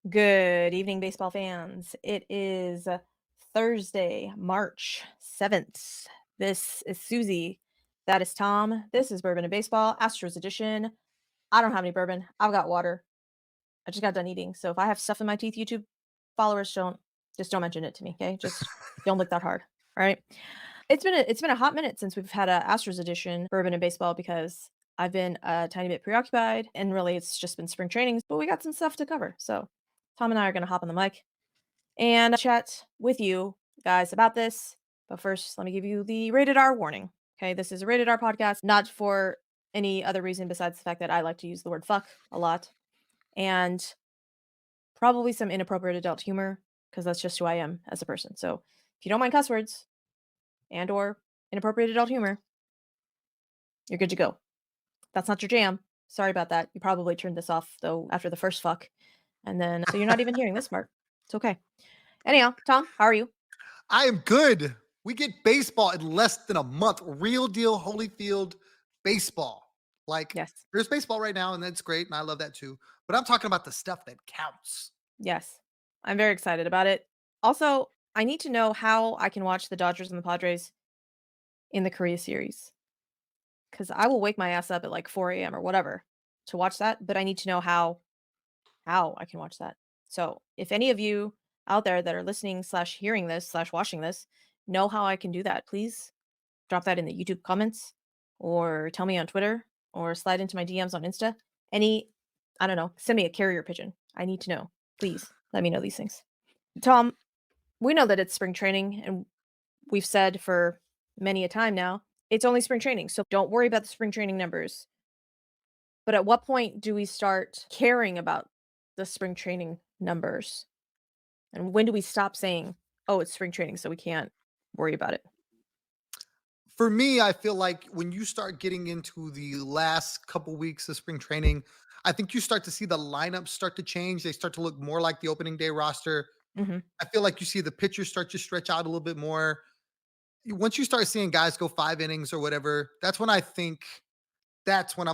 Good evening, baseball fans. It is Thursday, March 7th. This is Suzy. That is Tom. This is Bourbon and Baseball, Astros edition. I don't have any bourbon. I've got water. I just got done eating. So if I have stuff in my teeth, YouTube followers don't mention it to me, okay? Just don't look that hard. All right. It's been a hot minute since we've had a Astros edition Bourbon and Baseball because I've been a tiny bit preoccupied and really it's just been spring trainings, but we got some stuff to cover. So Tom and I are gonna hop on the mic and chat with you guys about this. But first, let me give you the rated R warning. Okay, this is a rated R podcast, not for any other reason besides the fact that I like to use the word fuck a lot and probably some inappropriate adult humor because that's just who I am as a person. So if you don't mind cuss words and or inappropriate adult humor, you're good to go. If that's not your jam. Sorry about that. You probably turned this off though after the first fuck. And then so you're not even hearing this part. It's okay. Anyhow, Tom, how are you? I am good. We get baseball in less than a month. Real deal Holyfield baseball. Like, Yes. there's baseball right now, and that's great, and I love that too. But I'm talking about the stuff that counts. Yes. I'm very excited about it. Also, I need to know how I can watch the Dodgers and the Padres in the Korea series because I will wake my ass up at like 4 a.m. or whatever to watch that, but I need to know how I can watch that. So if any of you out there that are listening slash hearing this slash watching this know how I can do that, please drop that in the YouTube comments or tell me on Twitter or slide into my DMs on Insta. I don't know, send me a carrier pigeon. I need to know. Please let me know these things. Tom, we know that it's spring training, and we've said for many a time now, it's only spring training. So don't worry about the spring training numbers. But at what point do we start caring about the spring training numbers? And when do we stop saying, oh, it's spring training, so we can't worry about it? For me, I feel like when you start getting into the last couple weeks of spring training, I think you start to see the lineups start to change. They start to look more like the opening day roster. Hmm. I feel like you see the pitchers start to stretch out a little bit more. Once you start seeing guys go 5 innings or whatever, that's when I'm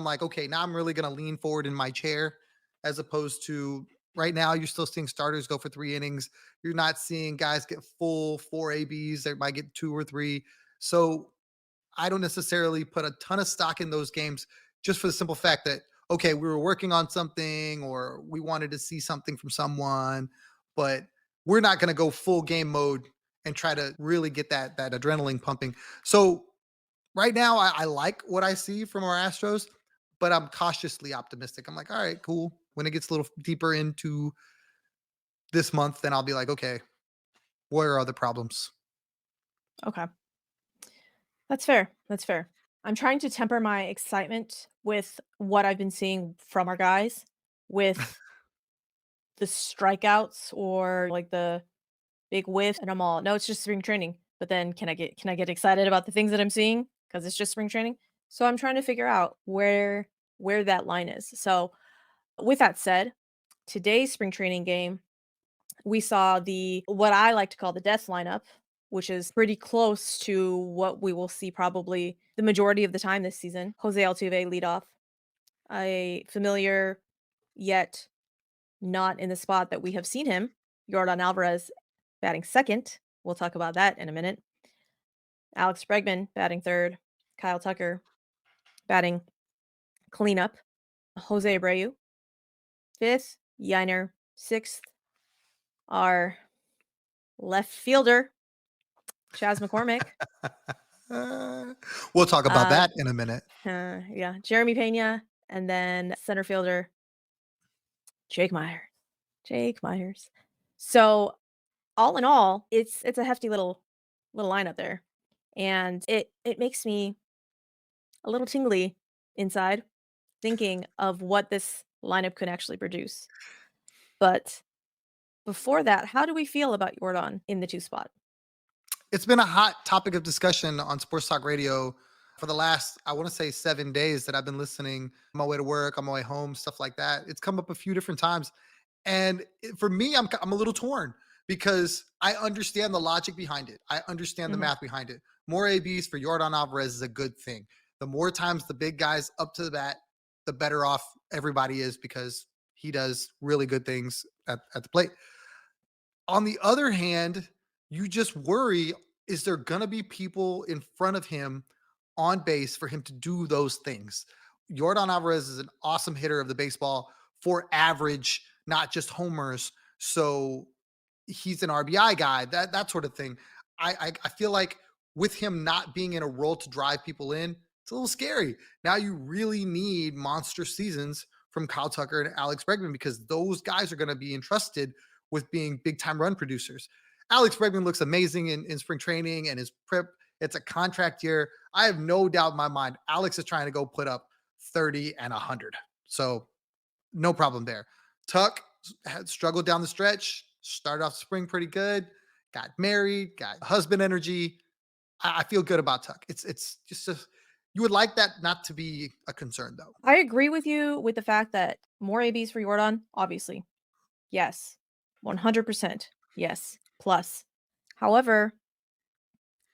like, okay, now I'm really going to lean forward in my chair as opposed to right now. You're still seeing starters go for 3 innings. You're not seeing guys get full four ABs. They might get two or three. So I don't necessarily put a ton of stock in those games just for the simple fact that, okay, we were working on something or we wanted to see something from someone, but we're not going to go full game mode and try to really get that adrenaline pumping. So right now, I like what I see from our Astros, but I'm cautiously optimistic. I'm like, all right, cool. When it gets a little deeper into this month, then I'll be like, okay, where are the problems? Okay. That's fair. That's fair. I'm trying to temper my excitement with what I've been seeing from our guys with the strikeouts or like the big whiff and I'm all, no, it's just spring training. But then can I get excited about the things that I'm seeing because it's just spring training? So I'm trying to figure out where that line is. So with that said, today's spring training game, we saw the what I like to call the death lineup, which is pretty close to what we will see probably the majority of the time this season. Jose Altuve lead off, a familiar yet not in the spot that we have seen him. Jordan Alvarez batting second. We'll talk about that in a minute. Alex Bregman batting third. Kyle Tucker batting cleanup. Jose Abreu fifth. Yiner sixth. Our left fielder, Chaz McCormick. Uh, we'll talk about Uh, that in a minute. yeah, Jeremy Pena, and then center fielder Jake Myers. Jake Myers. So all in all, it's a hefty little lineup there, and it makes me a little tingly inside thinking of what this lineup could actually produce. But before that, how do we feel about Jordan in the two spot? It's been a hot topic of discussion on Sports Talk Radio for the last, I want to say, 7 days that I've been listening on my way to work, on my way home, stuff like that. It's come up a few different times. And for me, I'm a little torn because I understand the logic behind it. I understand the Mhm. math behind it. More ABs for Jordan Alvarez is a good thing. The more times the big guys up to the bat, the better off everybody is because he does really good things at the plate. On the other hand, you just worry, is there going to be people in front of him on base for him to do those things? Jordan Alvarez is an awesome hitter of the baseball for average, not just homers. So he's an RBI guy, that sort of thing. I feel like with him not being in a role to drive people in, it's a little scary. Now you really need monster seasons from Kyle Tucker and Alex Bregman because those guys are going to be entrusted with being big time run producers. Alex Bregman looks amazing in spring training and his prep. It's a contract year. I have no doubt in my mind. Alex is trying to go put up 30 and 100. So no problem there. Tuck had struggled down the stretch, started off spring pretty good, got married, got husband energy. I feel good about Tuck. It's just you would like that not to be a concern though. I agree with you with the fact that more ABs for Jordan, obviously. Yes. 100%. Yes. Plus. However,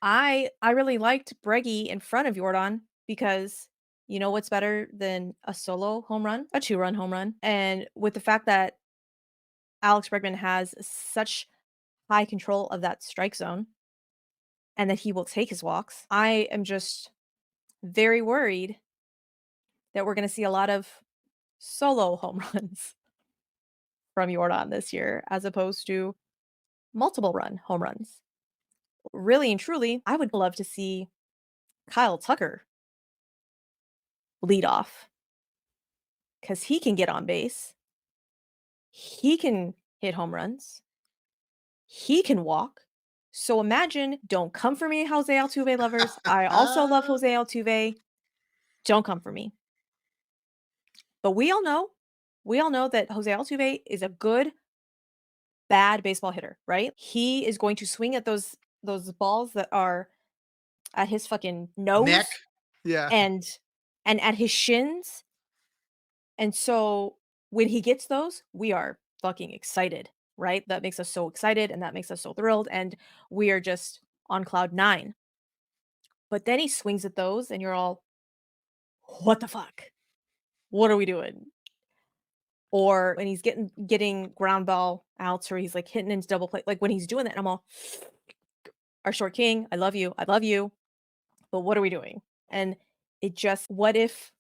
I really liked Breggy in front of Jordan because you know what's better than a solo home run? A two-run home run. And with the fact that Alex Bregman has such high control of that strike zone and that he will take his walks, I am just very worried that we're gonna see a lot of solo home runs from Jordan this year as opposed to multiple run home runs. Really and truly, I would love to see Kyle Tucker lead off because he can get on base. He can hit home runs. He can walk. So imagine, don't come for me, Jose Altuve lovers. I also love Jose Altuve. Don't come for me. But we all know that Jose Altuve is a good, bad baseball hitter, right? He is going to swing at those balls that are at his fucking Neck. nose Yeah. and at his shins. And so when he gets those, we are fucking excited, right? That makes us so excited and that makes us so thrilled and we are just on cloud 9. But then he swings at those and you're all, "What the fuck? What are we doing?" Or when he's getting ground ball outs or he's, like, hitting into double play, like, when he's doing that, I'm all, "Our short king, I love you, but what are we doing?" And it just what if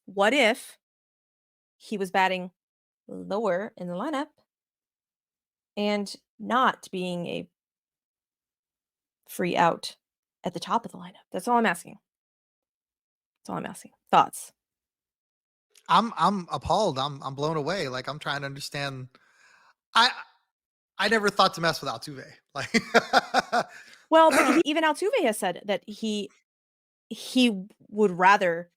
he was batting lower in the lineup and not being a free out at the top of the lineup? That's all I'm asking. That's all I'm asking. Thoughts? I'm appalled. I'm blown away. Like I'm trying to understand. I I never thought to mess with Altuve. Like Well, but even Altuve has said that he would rather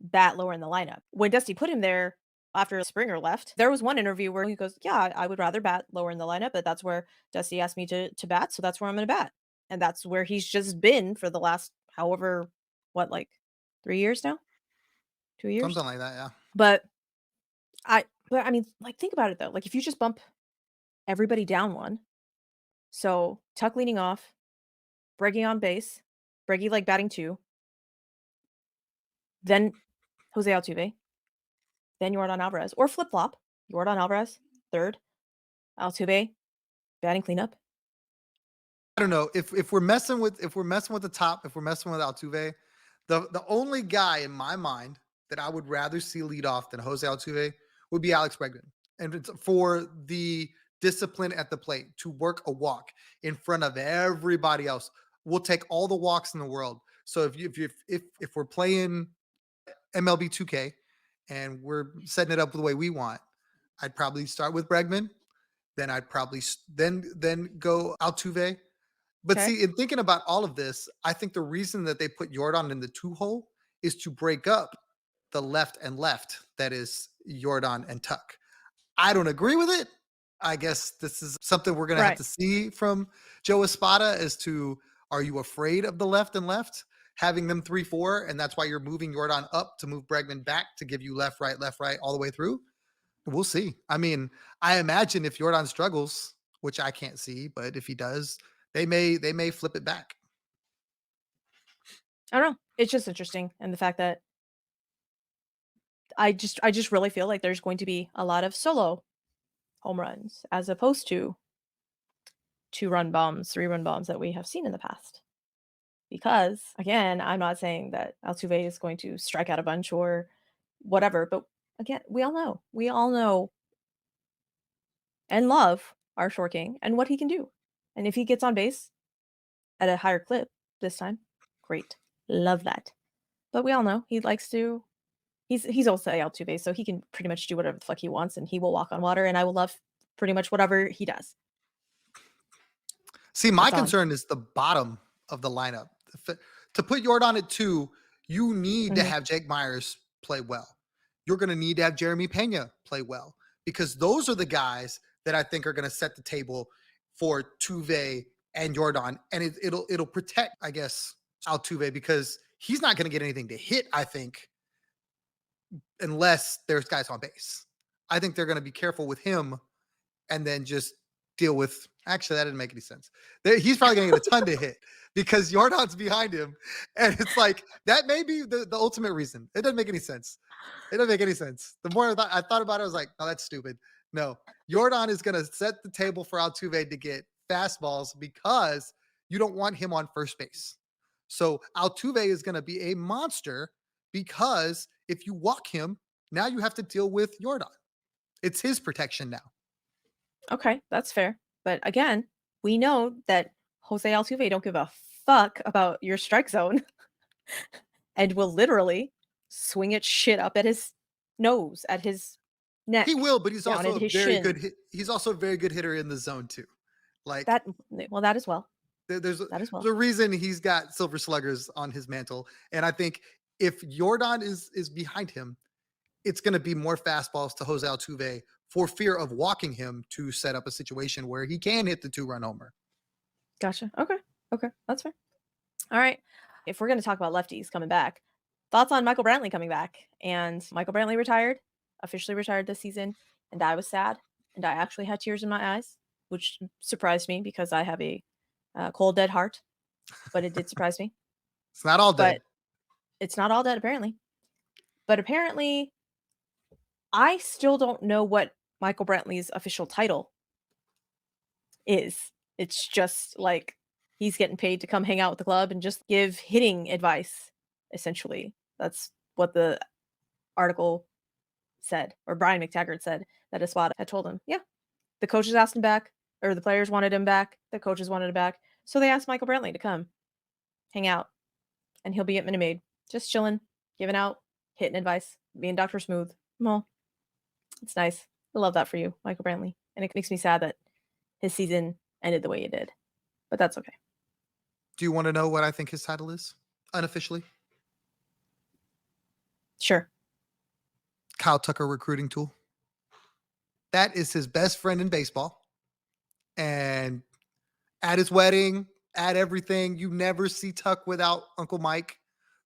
bat lower in the lineup. When Dusty put him there after Springer left, there was one interview where he goes, "Yeah, I would rather bat lower in the lineup, but that's where Dusty asked me to bat, so that's where I'm gonna bat." And that's where he's just been for the last however what, like 3 years now? 2 years? something like that. Yeah. But I mean, like, think about it though, like, if you just bump everybody down one, so Tuck leading off, Breggy on base, Breggy, like, batting 2, then Jose Altuve, then Yordan Alvarez, or flip-flop, Yordan Alvarez, 3rd, Altuve, batting cleanup. I don't know if we're messing with the top, if we're messing with Altuve, the only guy in my mind that I would rather see lead off than Jose Altuve would be Alex Bregman, and it's for the discipline at the plate to work a walk in front of everybody else. We'll take all the walks in the world. So if we're playing MLB 2K and we're setting it up the way we want, I'd probably start with Bregman. Then I'd probably then go Altuve. But Okay. see, in thinking about all of this, I think the reason that they put Jordan in the two hole is to break up the left and left, that is Jordan and Tuck. I don't agree with it. I guess this is something we're going to have Right. to see from Joe Espada as to, are you afraid of the left and left, having them 3-4, and that's why you're moving Jordan up to move Bregman back to give you left, right, all the way through? We'll see. I mean, I imagine if Jordan struggles, which I can't see, but if he does, they may flip it back. I don't know. It's just interesting, and the fact that I just really feel like there's going to be a lot of solo home runs as opposed to 2-run bombs, 3-run bombs that we have seen in the past. Because, again, I'm not saying that Altuve is going to strike out a bunch or whatever, but again, we all know and love our short king and what he can do. And if he gets on base at a higher clip this time, great. Love that. But we all know he likes to he's also Altuve, so he can pretty much do whatever the fuck he wants and he will walk on water and I will love pretty much whatever he does. See, my That's all. concern is the bottom of the lineup. To put Jordan at 2, you need to Mhm. have Jake Myers play well. You're going to need to have Jeremy Pena play well because those are the guys that I think are going to set the table for Tuve and Jordan, and it'll protect, I guess, Altuve because he's not going to get anything to hit. I think unless there's guys on base, I think they're going to be careful with him and then just deal with. Actually, that didn't make any sense. He's probably going to get a ton to hit because Jordan's behind him, and it's like that may be the ultimate reason. It doesn't make any sense. It doesn't make any sense. The more I thought about it, I was like, "Oh, that's stupid." No, Jordan is going to set the table for Altuve to get fastballs because you don't want him on first base. So Altuve is going to be a monster because if you walk him, now you have to deal with Jordan. It's his protection now. Okay, that's fair. But again, we know that Jose Altuve don't give a fuck about your strike zone and will literally swing it shit up at his nose, at his He neck, will, but he's down also at a his very shin. good he's also a very good hitter in the zone too. Like That well, that as well. there's That as there's well. a reason he's got silver sluggers on his mantle, and I think if Jordan is behind him, it's going to be more fastballs to Jose Altuve for fear of walking him to set up a situation where he can hit the 2-run homer. Gotcha. Okay. Okay. That's fair. All right. If we're going to talk about lefties coming back, thoughts on Michael Brantley coming back? And Michael Brantley retired, officially retired this season, and I was sad, and I actually had tears in my eyes, which surprised me because I have a cold, dead heart. But it did surprise me. It's not all But dead. it's not all dead apparently. But apparently, I still don't know what Michael Brantley's official title is. It's just like he's getting paid to come hang out with the club and just give hitting advice, essentially. That's what the article said, or Brian McTaggart said that Espada had told him. Yeah, the coaches asked him back, or the players wanted him back, the coaches wanted him back. So they asked Michael Brantley to come hang out, and he'll be at Minute Maid, just chilling, giving out hitting advice, being Dr. Smooth. Well, it's nice. I love that for you, Michael Brantley. And it makes me sad that his season ended the way it did. But that's okay. Do you want to know what I think his title is unofficially? Sure. Kyle Tucker recruiting tool. That is his best friend in baseball. And at his wedding, at everything, you never see Tuck without Uncle Mike.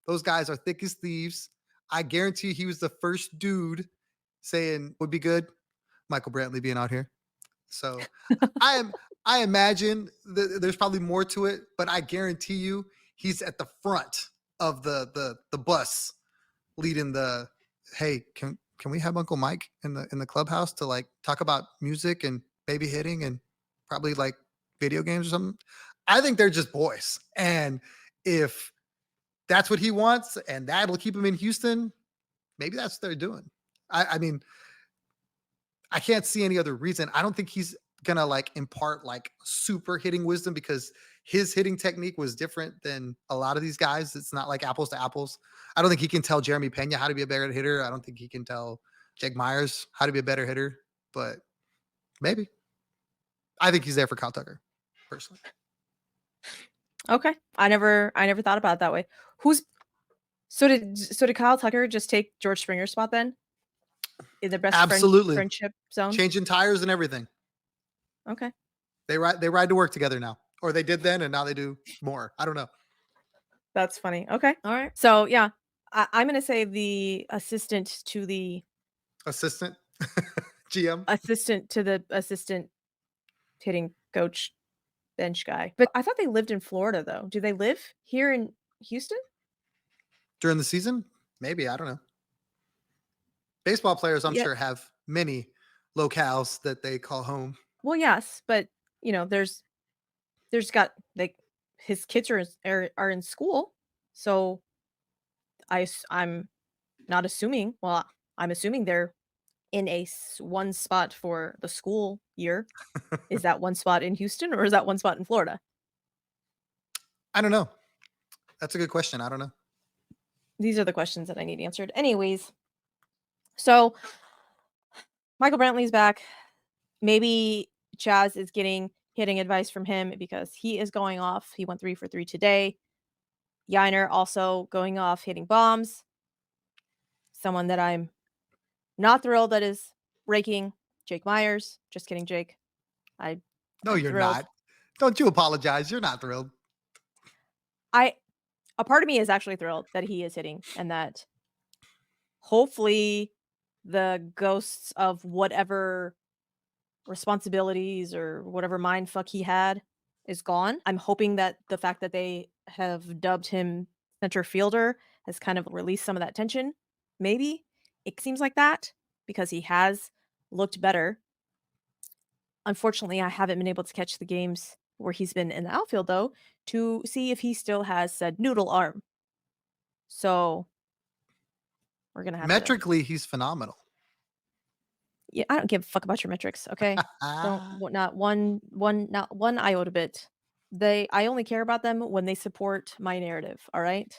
Those guys are thick as thieves. I guarantee he was the first dude saying would be good. Michael Brantley being out here. So I am I imagine there's probably more to it, but I guarantee you he's at the front of the bus leading the hey, can we have Uncle Mike in the clubhouse to like talk about music and baby hitting and probably like video games or something? I think they're just boys. And if that's what he wants and that'll keep him in Houston, maybe that's what they're doing. I mean, I can't see any other reason. I don't think he's gonna like impart like super hitting wisdom because his hitting technique was different than a lot of these guys. It's not like apples to apples. I don't think he can tell Jeremy Pena how to be a better hitter. I don't think he can tell Jake Myers how to be a better hitter, but maybe. I think he's there for Kyle Tucker, personally. Okay. I never thought about it that way. Who's so did Kyle Tucker just take George Springer's spot then? In their best Absolutely. friendship zone? Changing tires and everything. Okay. They ride to work together now. Or they did then and now they do more. I don't know. That's funny. Okay. All right. So yeah, I'm gonna say the assistant to the Assistant GM. assistant hitting coach bench guy. But I thought they lived in Florida though. Do they live here in Houston? During the season? Maybe. I don't know. Baseball players, I'm Yeah. sure, have many locales that they call home. Well, yes, but, you know, there's got like, his kids are in school, so I'm not assuming well, I'm assuming they're in one spot for the school year. Is that one spot in Houston or is that one spot in Florida? I don't know. That's a good question. I don't know. These are the questions that I need answered. Anyways, so Michael Brantley's back. Maybe Chaz is getting hitting advice from him because he is going off. He went 3 for 3 today. Yiner also going off hitting bombs. Someone that I'm not thrilled that is raking Jake Myers. Just kidding, Jake. I No, I'm you're thrilled. not. Don't you apologize. You're not thrilled. I a part of me is actually thrilled that he is hitting and that hopefully the ghosts of whatever responsibilities or whatever mind fuck he had is gone. I'm hoping that the fact that they have dubbed him center fielder has kind of released some of that tension. Maybe it seems like that because he has looked better. Unfortunately, I haven't been able to catch the games where he's been in the outfield though to see if he still has said noodle arm. So we're gonna have to. Metrically, he's phenomenal. Yeah, I don't give a fuck about your metrics, okay? Don't Ah, not one iota bit. I only care about them when they support my narrative, all right?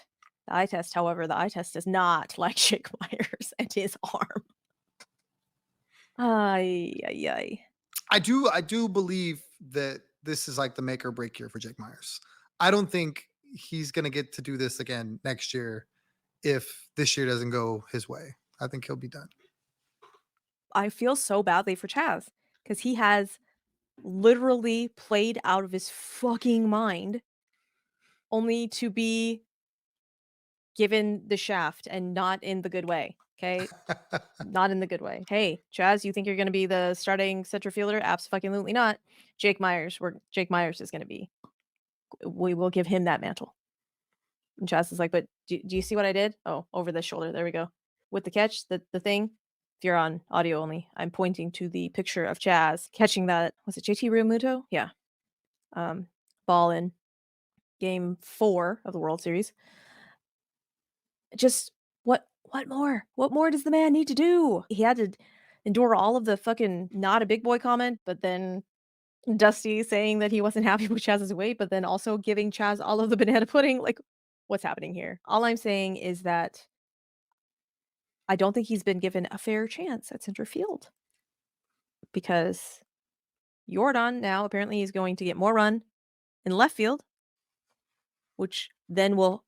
The eye test, however, the eye test does not like Jake Myers and his arm. Ay, ay, ay. I do believe that this is like the make or break year for Jake Myers. I don't think he's gonna get to do this again next year if this year doesn't go his way. I think he'll be done. I feel so badly for Chaz because he has literally played out of his fucking mind only to be given the shaft and not in the good way, okay? Not in the good way. "Hey, Chaz, you think you're gonna be the starting center fielder? Abso-fucking-lutely not. Jake Myers is gonna be. We will give him that mantle." And Chaz is like, "But do you see what I did? Oh, over the shoulder. There we go. With the catch, the thing." If you're on audio only, I'm pointing to the picture of Chaz catching that was it JT Realmuto? Yeah. Um, ball in game 4 of the World Series. Just what more? What more does the man need to do? He had to endure all of the fucking not a big boy comment, but then Dusty saying that he wasn't happy with Chaz's weight, but then also giving Chaz all of the banana pudding. Like, what's happening here? All I'm saying is that I don't think he's been given a fair chance at center field because Jordan now apparently is going to get more run in left field, which then will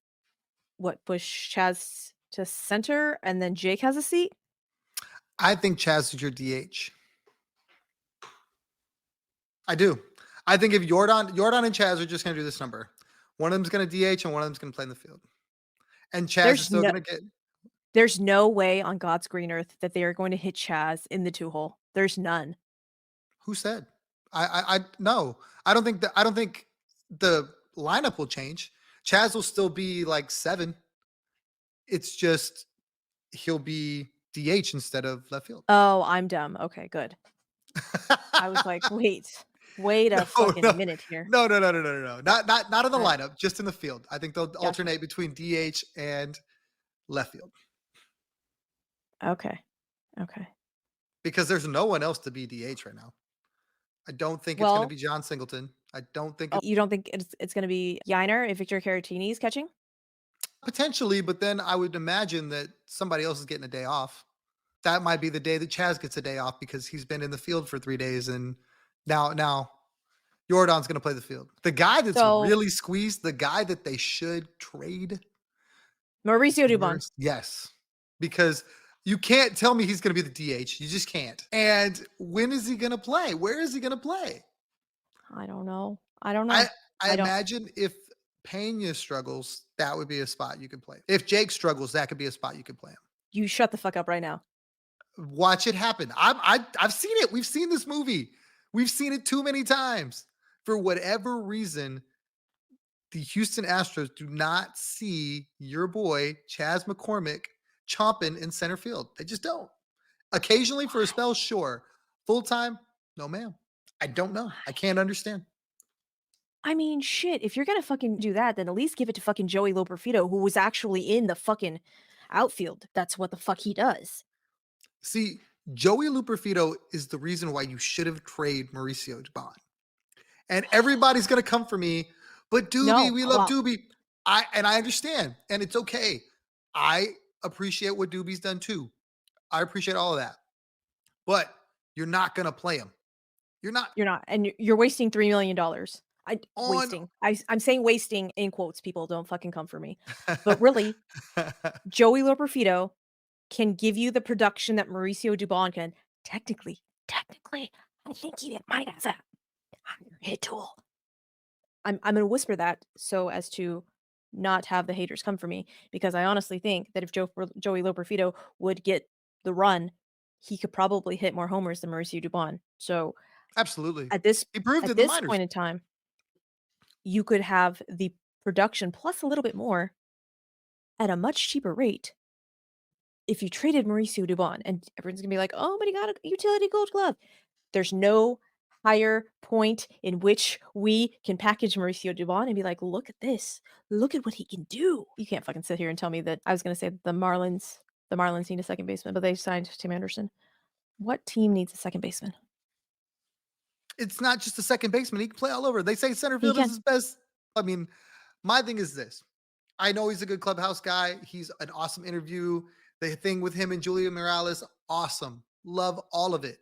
push Chaz to center and then Jake has a seat. I think Chaz is your DH. I do. I think if Jordan and Chaz are just gonna do this number. One of them's gonna DH and one of them's gonna play in the field. And Chaz is There's still no gonna get There's no way on God's green earth that they are going to hit Chaz in the 2 hole. There's none. who said? I no. I don't think the lineup will change. Chaz will still be like 7. It's just he'll be DH instead of left field. Oh, I'm dumb. Okay, good. I was like, wait No, a fucking no. minute here. No. Not in the I lineup, just in the field. I think they'll gotcha. alternate between DH and left field Okay. Okay. because there's no one else to be DH right now. I don't think it's gonna Well, be John Singleton. I don't think oh, it's you don't think it's gonna be Yiner if Victor Caratini is catching? potentially, but then I would imagine that somebody else is getting a day off. That might be the day that Chaz gets a day off because he's been in the field for 3 days and now Jordan's gonna play the field. The guy that's So, really squeezed, the guy that they should trade Mauricio Dubon. Yes, because you can't tell me he's gonna be the DH. You just can't. And when is he gonna play? Where is he gonna play? I don't know. I don't I know. I I don't imagine if Pena struggles, that would be a spot you could play. If Jake struggles, that could be a spot you could play him. you shut the fuck up right now. Watch it happen. I've seen it. We've seen this movie. We've seen it too many times. For whatever reason, the Houston Astros do not see your boy Chaz McCormick chomping in center field. They just don't. Occasionally for a Why? spell, sure. Full time? No, ma'am. I don't know. I can't understand. I mean, shit, if you're gonna fucking do that, then at least give it to fucking Joey Loperfido, who was actually in the fucking outfield. That's what the fuck he does. See, Joey Luperfido is the reason why you should have traded Mauricio Dubon. And everybody's gonna come for me, but Doobie, No, we love well, Doobie. I understand, and it's okay. I appreciate what Doobie's done too. I appreciate all of that. But you're not gonna play him. You're not you're not, and you're wasting $3 million. I on wasting. I'm saying wasting in quotes. People don't fucking come for me, but really, Joey Loperfido can give you the production that Mauricio Dubon can. Technically, technically, I think he might have a higher hit tool. I'm gonna whisper that so as to not have the haters come for me, because I honestly think that if Joey Loperfido would get the run, he could probably hit more homers than Mauricio Dubon. So Absolutely. at this He proved at in the this minors. point in time, you could have the production plus a little bit more at a much cheaper rate if you traded Mauricio Dubon, and everyone's gonna be like, "Oh, but he got a utility gold glove." There's no higher point in which we can package Mauricio Dubon and be like, "Look at this. Look at what he can do." You can't fucking sit here and tell me that I was gonna say the Marlins need a second baseman, but they signed Tim Anderson. What team needs a second baseman? It's not just a second baseman. He can play all over. They say center He field is can. his best. I mean, my thing is this. I know he's a good clubhouse guy. He's an awesome interview. The thing with him and Julia Morales, awesome. Love all of it.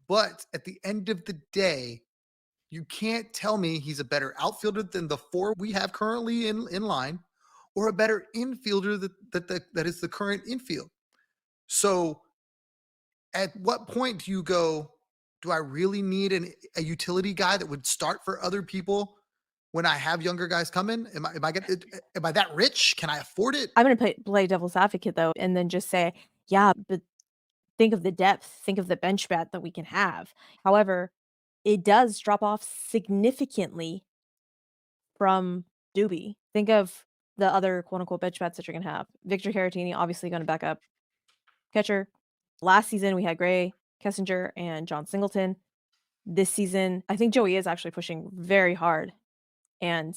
But at the end of the day, you can't tell me he's a better outfielder than the four we have currently in line, or a better infielder that is the current infield. So at what point do you go, do I really need a utility guy that would start for other people when I have younger guys coming? Am I that rich? Can I afford it? I'm gonna play devil's advocate though, and then just say, yeah, but think of the depth, think of the bench bat that we can have. However, it does drop off significantly from Doobie. Think of the other quote unquote bench bats that you're gonna have. Victor Caratini obviously gonna back up catcher. Last season we had Gray, Kessinger, and John Singleton. This season, I think Joey is actually pushing very hard and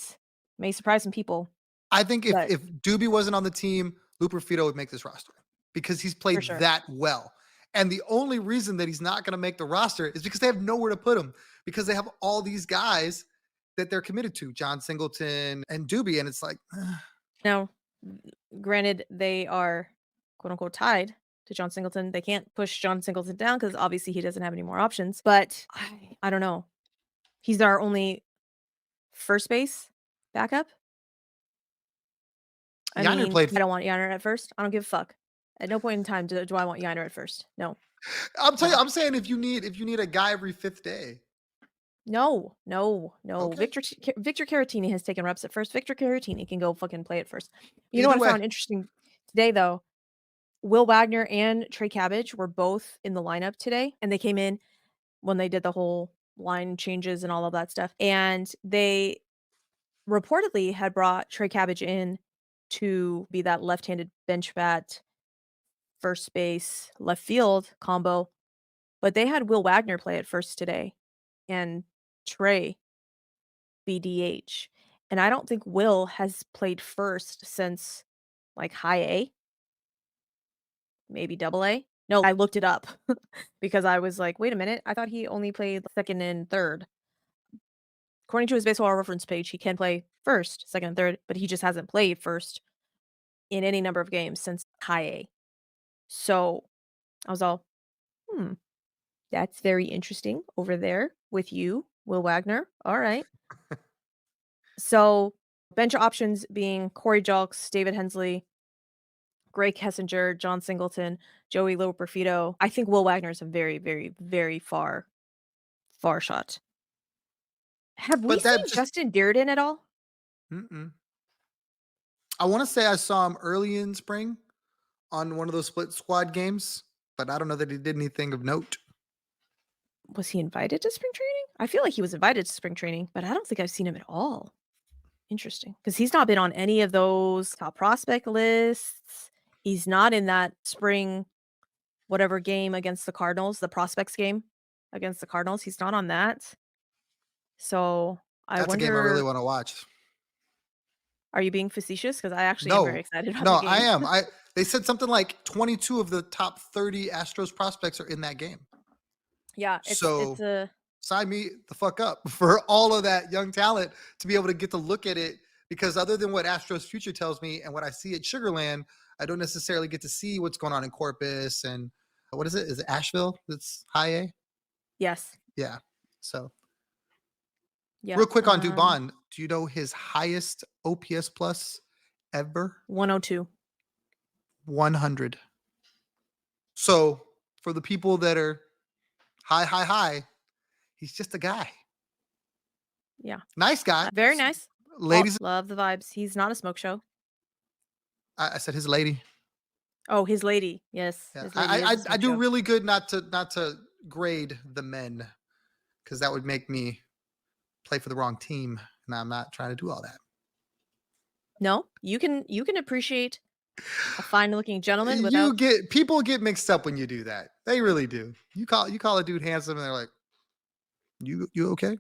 may surprise some people, I think if but Doobie wasn't on the team, Looper Fido would make this roster because he's for played sure. that well. And the only reason that he's not going to make the roster is because they have nowhere to put him because they have all these guys that they're committed to, John Singleton and Doobie. And it's like, Now, granted, they are quote unquote tied to John Singleton. They can't push John Singleton down because obviously he doesn't have any more options. But I don't know. He's our only first base backup. I Yonder mean, played. I don't want Yanner at first. I don't give a fuck. At no point in time do I want Yanner at first. No, I'm telling you, no, I'm saying if you need a guy every fifth day, no, no, no. okay. Victor Caratini has taken reps at first. Victor Caratini can go fucking play at first. You know Either what I way, found interesting today though? Will Wagner and Trey Cabbage were both in the lineup today, and they came in when they did the whole line changes and all of that stuff. And they reportedly had brought Trey Cabbage in to be that left-handed bench bat, first base, left field combo, but they had Will Wagner play at first today and Trey be DH. And I don't think Will has played first since like high A, maybe double A. No, I looked it up because I was like, wait a minute, I thought he only played second and third. According to his baseball reference page, he can play first, second, and third, but he just hasn't played first in any number of games since high A. So I was all, hmm, that's very interesting over there with you, Will Wagner. All right. So bench options being Corey Jelks, David Hensley, Gray Kessinger, John Singleton, Joey Loperfido. I think Will Wagner is a very, very, very far shot. Have we but that seen just Justin Dearden at all? mm-mm. I want to say I saw him early in spring on one of those split squad games, but I don't know that he did anything of note. Was he invited to spring training? I feel like he was invited to spring training, but I don't think I've seen him at all. Interesting, because he's not been on any of those top prospect lists. He's not in that spring whatever game against the Cardinals, the prospects game. against the Cardinals. He's not on that. So I That's a game I really wonder, wanna watch. are you being facetious? Because I actually am very No. excited about No, the I game. am. They said something like 22 of the top 30 Astros prospects are in that game. Yeah, it's So, sign me the fuck up for all of that young talent to be able to get to look at it, because other than what Astros Future tells me and what I see at Sugarland, I don't necessarily get to see what's going on in Corpus and what is it? Is it Asheville that's high A? yes. Yeah. So, Yeah. real quick on Dubon, do you know his highest OPS plus ever? 102. 100. So, for the people that are high, high, high, he's just a guy. Yeah. Nice guy. Very nice. All Ladies, love the vibes. He's not a smoke show. I said his lady. Oh, his lady. Yes, Yeah, his lady is a I smoke do show. really good not to grade the men, because that would make me play for the wrong team, and I'm not trying to do all that. No, you can appreciate a fine-looking gentleman You without. get people get mixed up when you do that. They really do. You call a dude handsome, and they're like, you okay?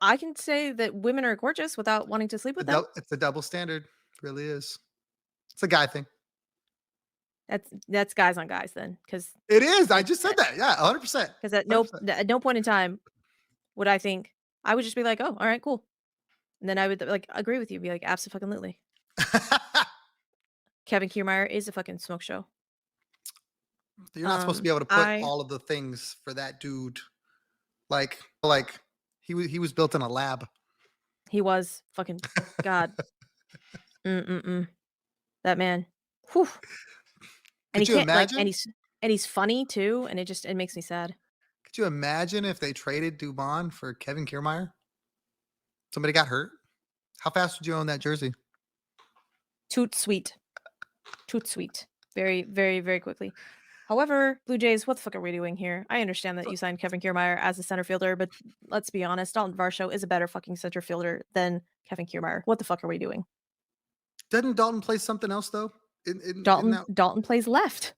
I can say that women are gorgeous without wanting to sleep with them. It's a double standard. It really is. It's a guy thing. That's guys on guys then, because It is. I at just said that. Yeah, 100%. because 100%. at no point in time would I think I would just be like, "Oh, all right, cool." And then I would, like, agree with you, be like, "Abso-fucking-lutely." Kevin Kiermaier is a fucking smoke show. You're not supposed to be able to put I all of the things for that dude. Like he was built in a lab. he was fucking God. Mm-mm-mm. That man. Whew. And he Could you can't, like, imagine? and he's funny too, and it makes me sad. Could you imagine if they traded Dubon for Kevin Kiermaier? Somebody got hurt. How fast would you own that jersey? Toot sweet. Toot sweet. Very, very, very quickly. However, Blue Jays, what the fuck are we doing here? I understand that you signed Kevin Kiermaier as a center fielder, but let's be honest, Dalton Varsho is a better fucking center fielder than Kevin Kiermaier. What the fuck are we doing? Doesn't Dalton play something else though? In that, Dalton plays left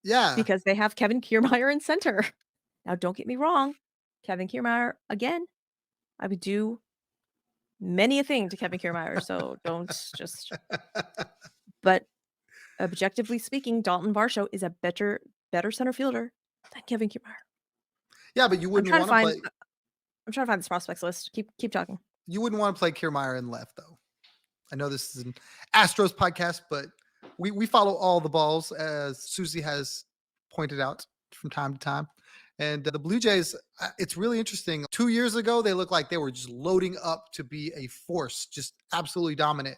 yeah. because they have Kevin Kiermaier in center. Now, don't get me wrong. Kevin Kiermaier, again, I would do many a thing to Kevin Kiermaier, so don't just. But objectively speaking, Dalton Varsho is a better center fielder than Kevin Kiermaier. Yeah, but you I'm wouldn't trying to want to find. play. I'm trying to find this prospects list. Keep talking. You wouldn't want to play Kiermaier in left though. I know this is an Astros podcast, but we follow all the balls, as Susie has pointed out from time to time. And the Blue Jays, it's really interesting. 2 years ago, they looked like they were just loading up to be a force, just absolutely dominant.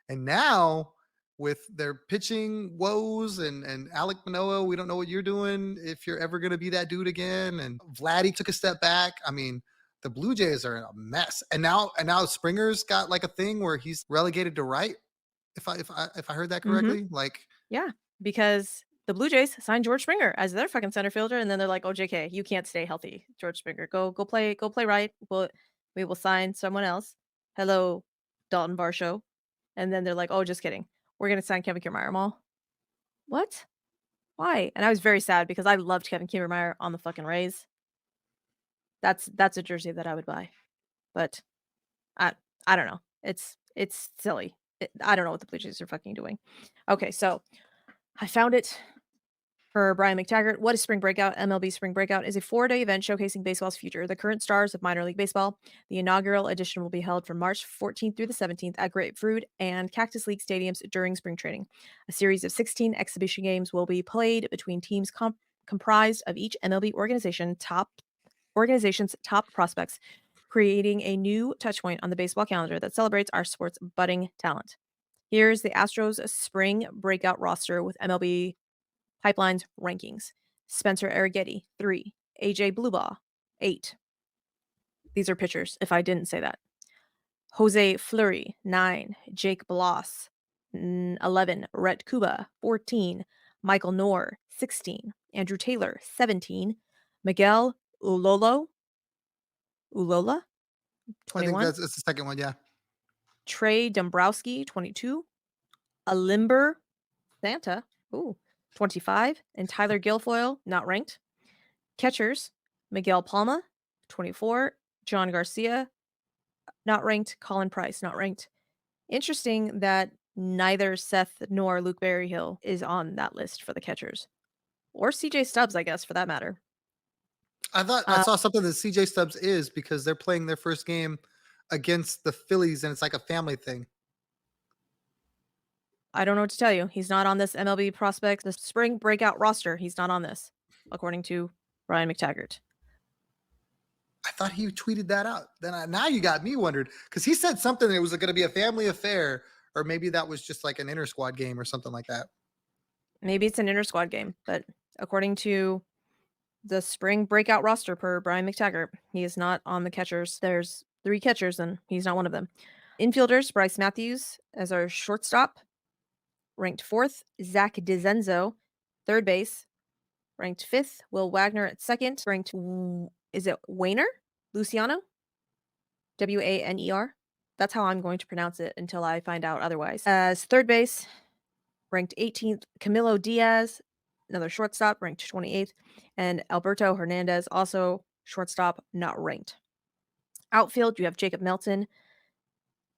And now, with their pitching woes and Alec Manoah, we don't know what you're doing, if you're ever going to be that dude again. And Vladdy took a step back. I mean, the Blue Jays are in a mess. And now Springer's got like a thing where he's relegated to right. If I heard that Mhm. correctly, like Yeah, because the Blue Jays signed George Springer as their fucking center fielder, and then they're like, "Oh, JK, you can't stay healthy, George Springer. Go play right. We will sign someone else. Hello, Dalton Varsho." And then they're like, "Oh, just kidding. We're gonna sign Kevin Kiermaier." I'm all, "What? Why?" And I was very sad because I loved Kevin Kiermaier on the fucking Rays. That's a jersey that I would buy, but I I don't know. It's silly. I don't know what the Blue Jays are fucking doing. Okay, so I found it. For Brian McTaggart, what is Spring Breakout? MLB Spring Breakout is a 4-day event showcasing baseball's future, the current stars of minor league baseball. The inaugural edition will be held from March 14th through the 17th at Grapefruit and Cactus League stadiums during spring training. A series of 16 exhibition games will be played between teams comprised of each MLB organization's top prospects, creating a new touchpoint on the baseball calendar that celebrates our sport's budding talent. Here's the Astros Spring Breakout roster with MLB Pipeline's rankings. Spencer Arrighetti, 3. AJ Blubaugh, 8. These are pitchers, if I didn't say that. Jose Fleury, 9. Jake Bloss, 11. Rhett Kuba, 14. Michael Knorr, 16. Andrew Taylor, 17. Miguel Ulola, I think 21. that's the second one. Yeah, Trey Dombrowski, 22. Alimber Santa, ooh, 25. And Tyler Guilfoyle, not ranked. Catchers, Miguel Palma, 24, John Garcia, not ranked, Colin Price, not ranked. Interesting that neither Seth nor Luke Berryhill is on that list for the catchers. Or CJ Stubbs, I guess, for that matter. I thought I Uh, saw something that CJ Stubbs is because they're playing their first game against the Phillies and it's like a family thing. I don't know what to tell you. He's not on this MLB prospect, the spring breakout roster. He's not on this, according to Brian McTaggart. I thought he tweeted that out. Now you got me wondered because he said something that it was going to be a family affair, or maybe that was just like an inter squad game or something like that. Maybe it's an inter squad game, but according to the spring breakout roster per Brian McTaggart, he is not on the catchers. There's 3 catchers, and he's not one of them. Infielders, Bryce Matthews as our shortstop, ranked 4th. Zach DeZenzo, third base, ranked 5th. Will Wagner at second, ranked, is it Wayner? Luciano? Waner? That's how I'm going to pronounce it until I find out otherwise. As third base, ranked 18th, Camilo Diaz, another shortstop, ranked 28th, and Alberto Hernandez, also shortstop, not ranked. Outfield, you have Jacob Melton,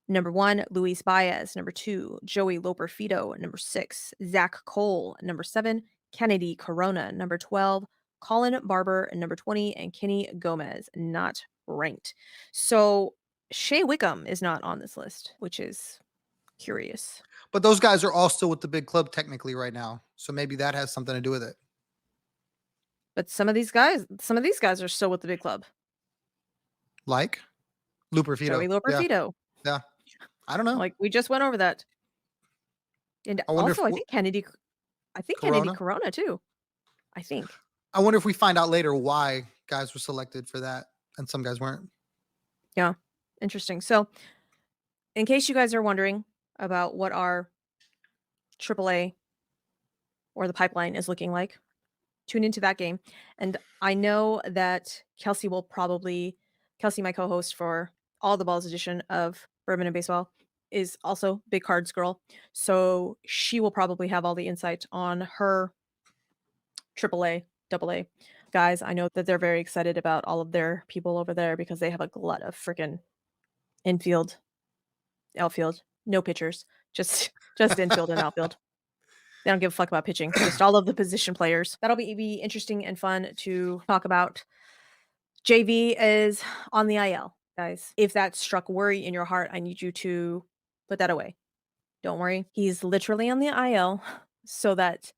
number 1, Luis Baez, number 2, Joey Loperfido, number 6, Zach Cole, number 7, Kennedy Corona, number 12, Colin Barber, number 20, and Kenny Gomez, not ranked. So Shea Wickham is not on this list, which is curious. But those guys are all still with the big club technically right now, so maybe that has something to do with it. But some of these guys are still with the big club. Like Luperfido. Joey Yeah, Loperfido. yeah. I don't know. Like, we just went over that. And I wonder also, if I think Kennedy Corona. Corona too. I think. I wonder if we find out later why guys were selected for that and some guys weren't. Yeah. Interesting. So, in case you guys are wondering about what our AAA or the pipeline is looking like, tune into that game. And I know that Kelsey, my co-host for All the Balls edition of Bourbon and Baseball, is also big cards girl. So she will probably have all the insight on her AAA, AA guys. I know that they're very excited about all of their people over there because they have a glut of freaking infield, outfield, no pitchers, just infield and outfield. They don't give a fuck about pitching, just all of the position players. That'll be interesting and fun to talk about. JV is on the IL, guys. If that struck worry in your heart, I need you to put that away. Don't worry. He's literally on the IL so that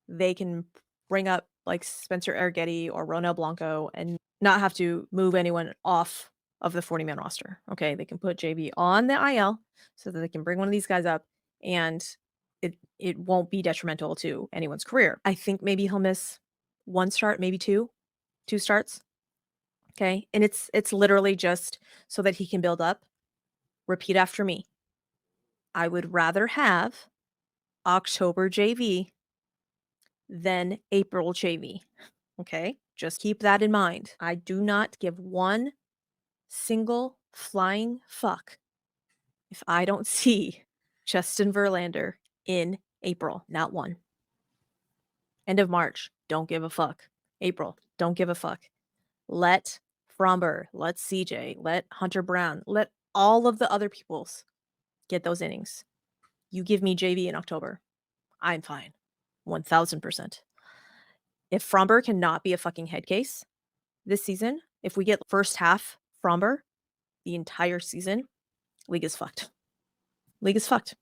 they can bring up like Spencer Arrighetti or Ronel Blanco and not have to move anyone off of the 40-man roster. Okay, they can put JV on the IL so that they can bring one of these guys up and it won't be detrimental to anyone's career. I think maybe he'll miss 1 start, maybe 2 starts. Okay? And it's literally just so that he can build up. Repeat after me. I would rather have October JV than April JV. Okay? Just keep that in mind. I do not give one single flying fuck if I don't see Justin Verlander in April. Not one. End of March. Don't give a fuck. April. Don't give a fuck. Let Fromber, let CJ, let Hunter Brown, let all of the other peoples get those innings. You give me JV in October. I'm fine. 1000%. If Fromber cannot be a fucking head case this season, if we get first half Fromber the entire season, league is fucked. League is fucked.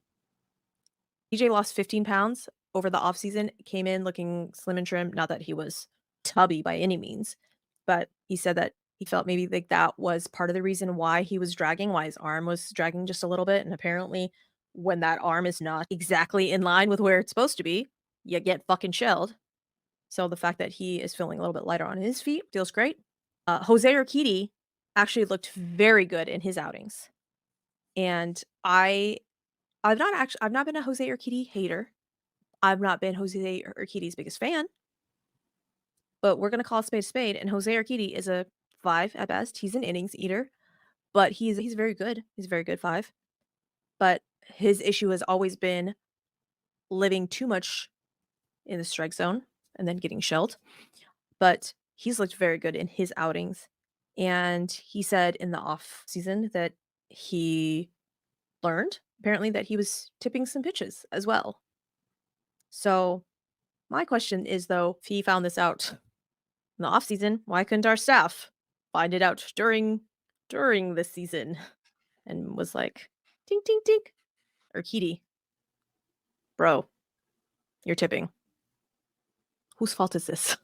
DJ lost 15 pounds over the offseason, came in looking slim and trim. Not that he was tubby by any means, but he said that he felt maybe like that was part of the reason why he was dragging, why his arm was dragging just a little bit. And apparently, when that arm is not exactly in line with where it's supposed to be, you get fucking shelled. So the fact that he is feeling a little bit lighter on his feet feels great. Jose Urquidy actually looked very good in his outings. And I've not been a Jose Urquidy hater. I've not been Jose Urquidy's biggest fan, but we're gonna call a spade, and Jose Urquidy is a 5 at best. He's an innings eater, but he's very good. He's a very good 5. But his issue has always been living too much in the strike zone and then getting shelled. But He's looked very good in his outings, and he said in the off season that he learned, apparently, that he was tipping some pitches as well. So, my question is, though, if he found this out in the off season, why couldn't our staff find it out during the season and was like, "Tink, tink, tink," or "Kitty, bro, you're tipping. Whose fault is this?"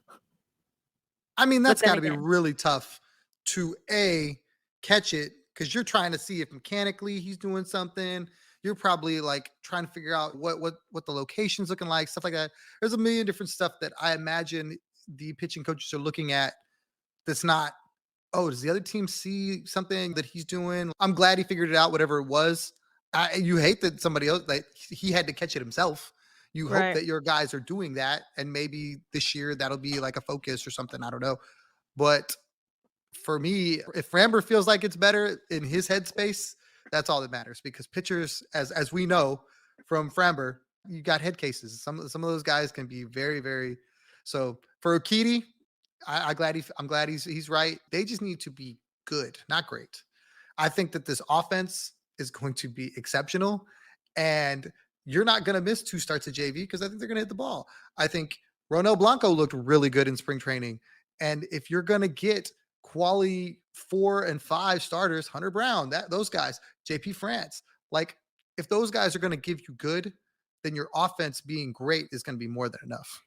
I mean, But that's then gotta be again, really tough to A, catch it because 'cause you're trying to see if mechanically he's doing something. You're probably, like, trying to figure out what the location's looking like, stuff like that. There's a million different stuff that I imagine the pitching coaches are looking at that's not, "Oh, does the other team see something that he's doing?" I'm glad he figured it out, whatever it was. You hate that somebody else, like, he had to catch it himself. You hope right, that your guys are doing that, and maybe this year that'll be, like, a focus or something, I don't know. But for me, if Framber feels like it's better in his headspace, that's all that matters because pitchers, as we know from Framber, you got head cases. Some of those guys can be very, very. So for Okiti, I'm glad he's right. They just need to be good, not great. I think that this offense is going to be exceptional, and you're not going to miss two starts at JV because I think they're going to hit the ball. I think Ronel Blanco looked really good in spring training, and if you're going to get quality 4 and 5 starters, Hunter Brown, that those guys, JP France, like if those guys are going to give you good, then your offense being great is going to be more than enough.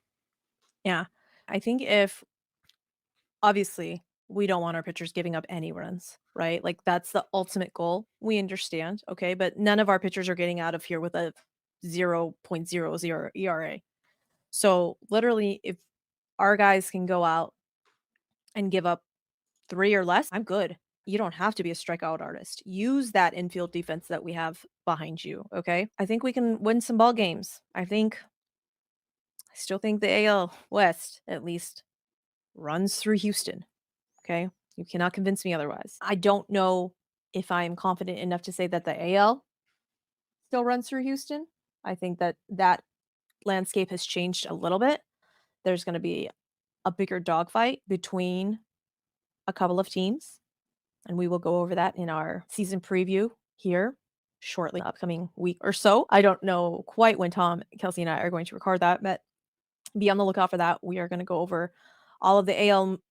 yeah. I think if obviously, we don't want our pitchers giving up any runs, right? Like, that's the ultimate goal. We understand, okay? But none of our pitchers are getting out of here with a 0.00 ERA. So, literally, if our guys can go out and give up 3 or less, I'm good. You don't have to be a strikeout artist. Use that infield defense that we have behind you, okay? I think we can win some ball games. I still think the AL West, at least, runs through Houston. Okay? You cannot convince me otherwise. I don't know if I'm confident enough to say that the AL still runs through Houston. I think that that landscape has changed a little bit. There's gonna be a bigger dogfight between a couple of teams, and we will go over that in our season preview here shortly, upcoming week or so. I don't know quite when Tom, Kelsey, and I are going to record that, but be on the lookout for that. We are gonna go over all of the AL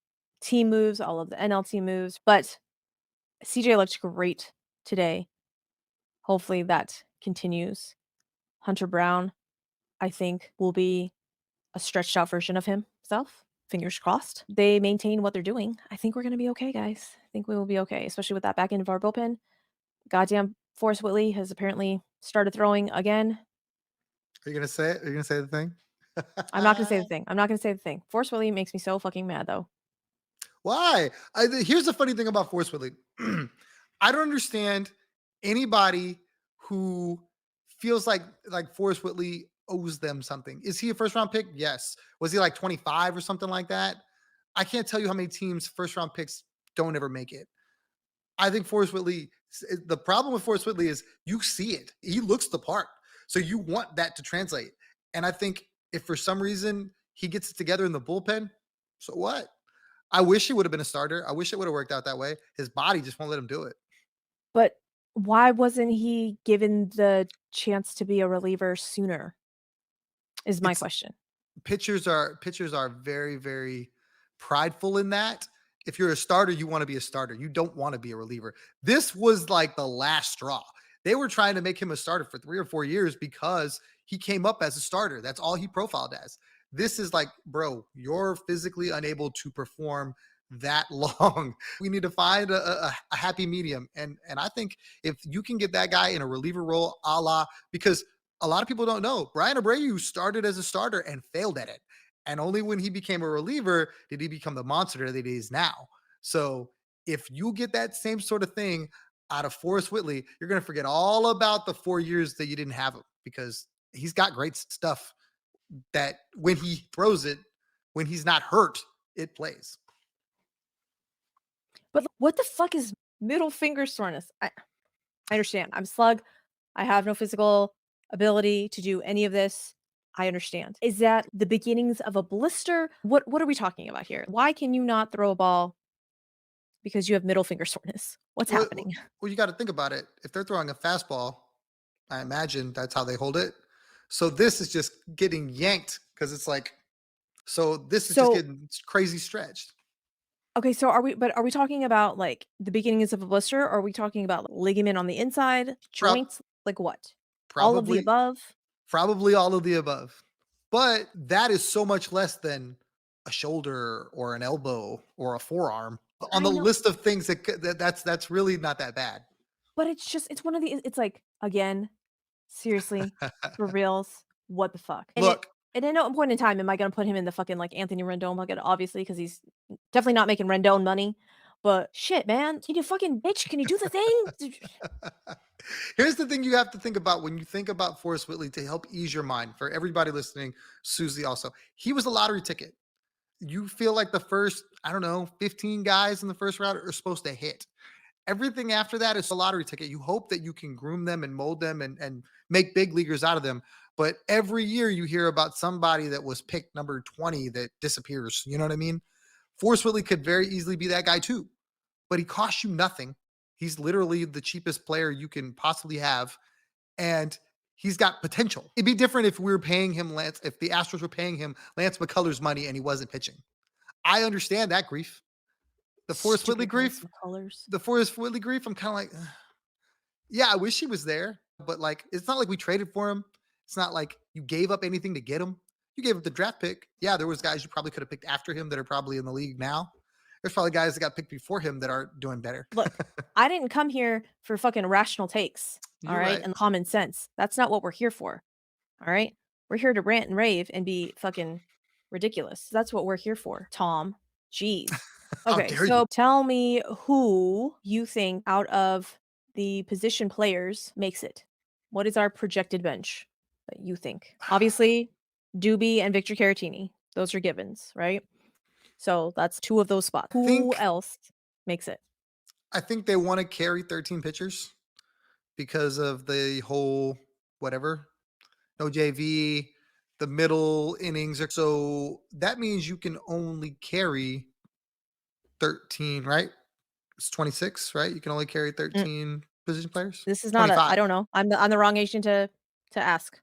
team moves, all of the NL team moves, but CJ looked great today. Hopefully that continues. Hunter Brown, I think, will be a stretched out version of himself. Fingers crossed. They maintain what they're doing. I think we're gonna be okay, guys. I think we will be okay, especially with that back end of our bullpen. Goddamn Forrest Whitley has apparently started throwing again. Are you gonna say it? Are you gonna say the thing? I'm not gonna say the thing. I'm not gonna say the thing. Forrest Whitley makes me so fucking mad though. Why? Here's the funny thing about Force Whitley. I don't understand anybody who feels like Forrest Whitley owes them something. Is he a first round pick? Yes. Was he like 25 or something like that? I can't tell you how many teams first round picks don't ever make it. I think Forrest Whitley, the problem with Forrest Whitley is you see it. He looks the part. So you want that to translate. And I think if for some reason he gets it together in the bullpen, so what? I wish he would have been a starter. I wish it would have worked out that way. His body just won't let him do it. But why wasn't he given the chance to be a reliever sooner, is my It's question. pitchers are very, very prideful in that. If you're a starter, you want to be a starter. You don't want to be a reliever. This was like the last straw. They were trying to make him a starter for 3 or 4 years because he came up as a starter. That's all he profiled as. This is like, bro, you're physically unable to perform that long. We need to find a happy medium. And I think if you can get that guy in a reliever role, a la, because a lot of people don't know Brian Abreu started as a starter and failed at it. And only when he became a reliever did he become the monster that he is now. So if you get that same sort of thing out of Forrest Whitley, you're going to forget all about the 4 years that you didn't have him because he's got great stuff that when he throws it, when he's not hurt, it plays. But what the fuck is middle finger soreness? I understand. I'm slug. I have no physical ability to do any of this. I understand. Is that the beginnings of a blister? What are we talking about here? Why can you not throw a ball because you have middle finger soreness? What's Well, happening? well, you got to think about it. If they're throwing a fastball, I imagine that's how they hold it. So this is just getting yanked because it's like, so this is just So, getting crazy stretched. okay, so are we talking about, like, the beginnings of a blister, or are we talking about ligament on the inside, Prob- joints, like what? All of the probably, above? probably all of the above. But that is so much less than a shoulder or an elbow or a forearm on the I know, list of things that's really not that bad. but it's just it's one of the it's like, again, seriously, for reals, what the fuck? Look, And at no point in time am I gonna put him in the fucking, like, Anthony Rendon bucket, obviously, because he's definitely not making Rendon money, but shit, man, can you fucking bitch, can you do the thing? here's the thing you have to think about when you think about Forrest Whitley to help ease your mind. For everybody listening, Susie also, he was a lottery ticket. You feel like the first, I don't know, 15 guys in the first round are supposed to hit. Everything after that is a lottery ticket. You hope that you can groom them and mold them and make big leaguers out of them. But every year you hear about somebody that was picked number 20 that disappears. You know what I mean? Forrest Whitley could very easily be that guy too, but he costs you nothing. He's literally the cheapest player you can possibly have. And he's got potential. It'd be different if we were paying him Lance, if the Astros were paying him Lance McCullers money and he wasn't pitching. I understand that grief. The Forrest Whitley Stupid Lance grief, McCullers. the Forrest Whitley grief, I'm kind of like, "Ugh, yeah, I wish he was there, but like, it's not like we traded for him. It's not like you gave up anything to get him. You gave up the draft pick. Yeah, there was guys you probably could have picked after him that are probably in the league now. There's probably guys that got picked before him that are doing better. Look, I didn't come here for fucking rational takes, You're alright, right. and common sense. That's not what we're here for, alright? We're here to rant and rave and be fucking ridiculous. That's what we're here for, Tom. Jeez. How Okay, dare you? so tell me who you think out of the position players makes it. What is our projected bench that you think? Obviously, Doobie and Victor Caratini. Those are givens, right? So that's 2 of those spots. I Who think else makes it? I think they want to carry 13 pitchers because of the whole whatever, no JV, the middle innings are so that means you can only carry 13, right? It's 26, right? You can only carry Mm, 13 position players? this is not a 25. I don't know. I'm the wrong agent to ask.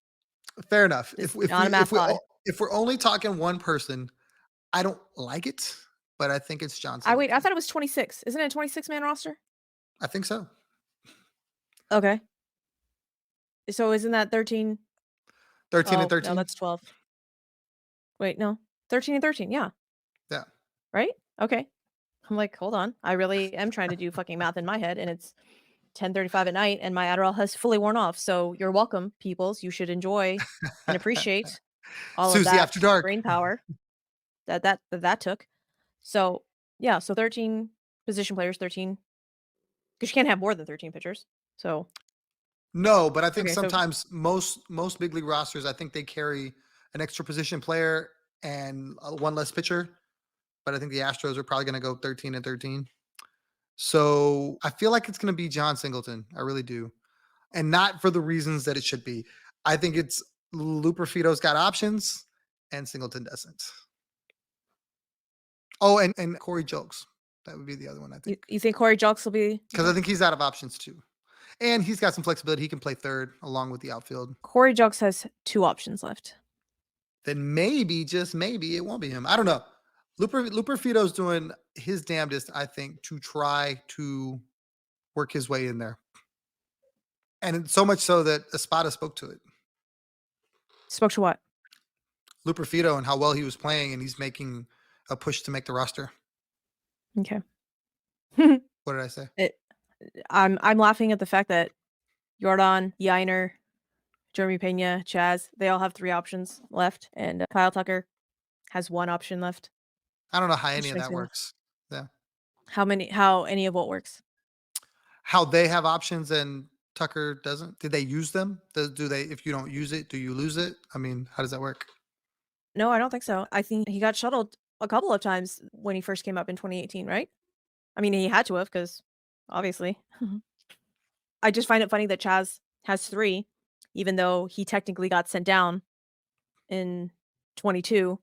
Fair enough. This is not a math god. If we're only talking one person, I don't like it, but I think it's John I Singleton. thought it was 26. Isn't it a 26-man roster? I think so. Okay. So isn't that 13? 13 and Oh, no, 13? that's 12. Wait, no. 13 and 13, yeah, Yeah. right? Okay. I'm like, "Hold on. I really am trying to do fucking math in my head, and it's 10:35 at night, and my Adderall has fully worn off, so you're welcome, peoples. You should enjoy and appreciate all of Susie that After Dark. brain power that took." So, yeah, so 13 position players, 13 'cause you can't have more than 13 pitchers. So, No, but I think okay, so sometimes most big league rosters, I think they carry an extra position player and one less pitcher. But I think the Astros are probably going to go 13 and 13. So I feel like it's going to be John Singleton. I really do, and not for the reasons that it should be. I think it's Lou Perfito's got options, and Singleton doesn't. Oh, and Corey Jokes. That would be the other one I think, you think Corey Jelks will be because I okay? think he's out of options too, and he's got some flexibility. He can play third along with the outfield. Corey Jelks has 2 options left. Then maybe, just maybe, it won't be him. I don't know. Looper Fito's doing his damnedest, I think, to try to work his way in there. And so much so that Espada spoke to it. Spoke to what? Looper Fito and how well he was playing, and he's making a push to make the roster. Okay. What did I say? It I'm laughing at the fact that Jordan, Yainer, Jeremy Pena, Chaz, they all have 3 options left, and Kyle Tucker has 1 option left, I don't know how any which of makes that me laugh. works. Yeah. How any of what works? How they have options and Tucker doesn't? Did they use them? Do they, if you don't use it, do you lose it? I mean, how does that work? No, I don't think so. I think he got shuttled a couple of times when he first came up in 2018, right? I mean, he had to have because obviously. I just find it funny that Chaz has 3, even though he technically got sent down in 22,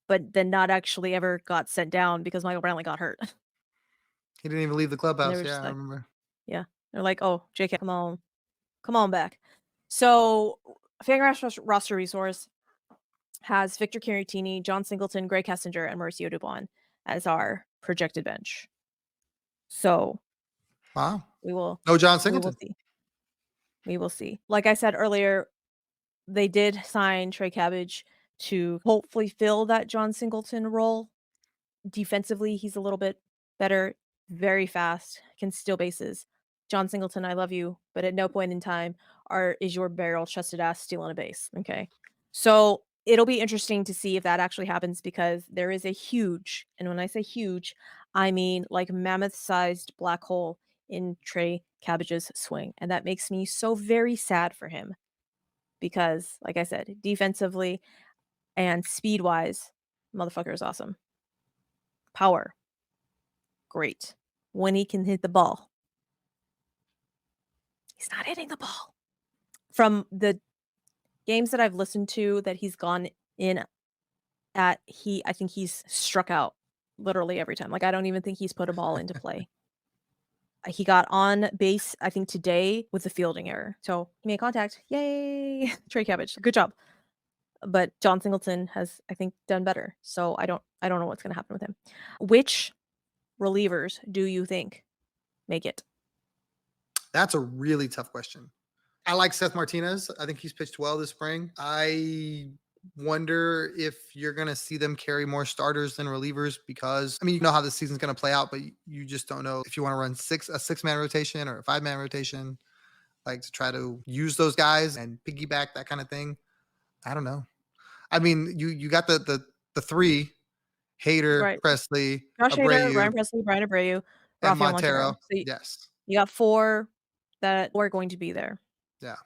but then not actually ever got sent down because Michael Brantley got hurt. He didn't even leave the And they clubhouse. were Yeah, just I like, remember. yeah. They're like, "Oh, JK, come on back." So, Fangraphs roster resource has Victor Caratini, John Singleton, Greg Kessinger, and Mauricio Dubon as our projected bench. So, Wow. we will No John we will Singleton. see. We will see. Like I said earlier, they did sign Trey Cabbage to hopefully fill that John Singleton role. Defensively, he's a little bit better, very fast, can steal bases. John Singleton, I love you, but at no point in time is your barrel-chested ass stealing a base, okay? So, it'll be interesting to see if that actually happens because there is a huge, and when I say huge, I mean, like, mammoth-sized black hole in Trey Cabbage's swing, and that makes me so very sad for him because, like I said, defensively and speed-wise, motherfucker is awesome. Power, great. When he can hit the ball, he's not hitting the ball. From the games that I've listened to that he's gone in at, I think he's struck out literally every time. Like, I don't even think he's put a ball into play. He got on base, I think today with a fielding error. So he made contact. Yay! Trey Cabbage. Good job. But John Singleton has, I think, done better. So I don't know what's gonna happen with him. Which relievers do you think make it? That's a really tough question. I like Seth Martinez. I think he's pitched well this spring. I wonder if you're going to see them carry more starters than relievers because I mean you know how the season's going to play out, but you just don't know if you want to run a 6 man rotation or a 5 man rotation, like to try to use those guys and piggyback that kind of thing. I don't know. I mean, you got the three: Hader, Right. Presley, Josh Hader, Abreu, Ryan Presley, Brian Abreu, and Rafael Montero. Montero. So Yes. you got 4 that are going to be there. Yeah.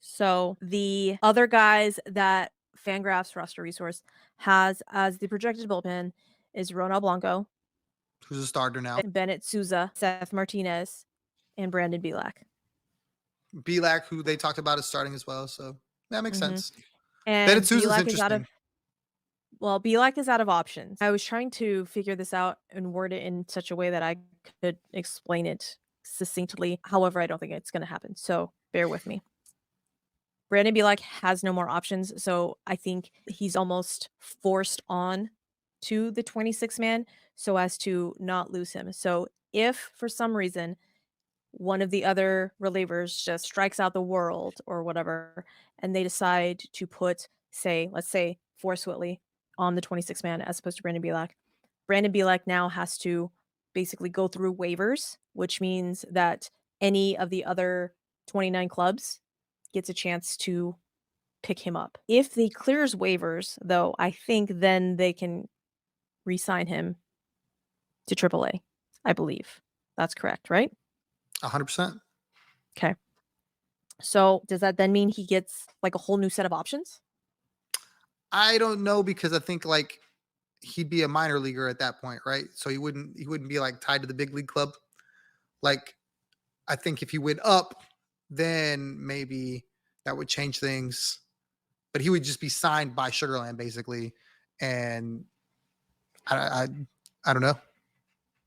So the other guys that Fangraphs roster resource has as the projected bullpen is Ronald Blanco, Who's a starter now? Bennett Souza, Seth Martinez, and Brandon Bielak. Belak, who they talked about is starting as well. So that makes Mhm. sense. Bennett And Sousa's Bielak is out of interesting. well, Bielak is out of options. I was trying to figure this out and word it in such a way that I could explain it succinctly. However, I don't think it's gonna happen. So bear with me. Brandon Bielak has no more options, so I think he's almost forced on to the 26 man so as to not lose him. So if for some reason one of the other relievers just strikes out the world or whatever, and they decide to put, say, let's say Forrest Whitley on the 26 man as opposed to Brandon Bielak now has to basically go through waivers, which means that any of the other 29 clubs gets a chance to pick him up. If he clears waivers, though, I think then they can re-sign him to AAA, I believe. That's correct, right? 100%. Okay. So, does that then mean he gets, like, a whole new set of options? I don't know because I think like he'd be a minor leaguer at that point, right? So he wouldn't be like tied to the big league club. Like I think if he went up, then maybe that would change things. But he would just be signed by Sugarland basically, and I I don't know.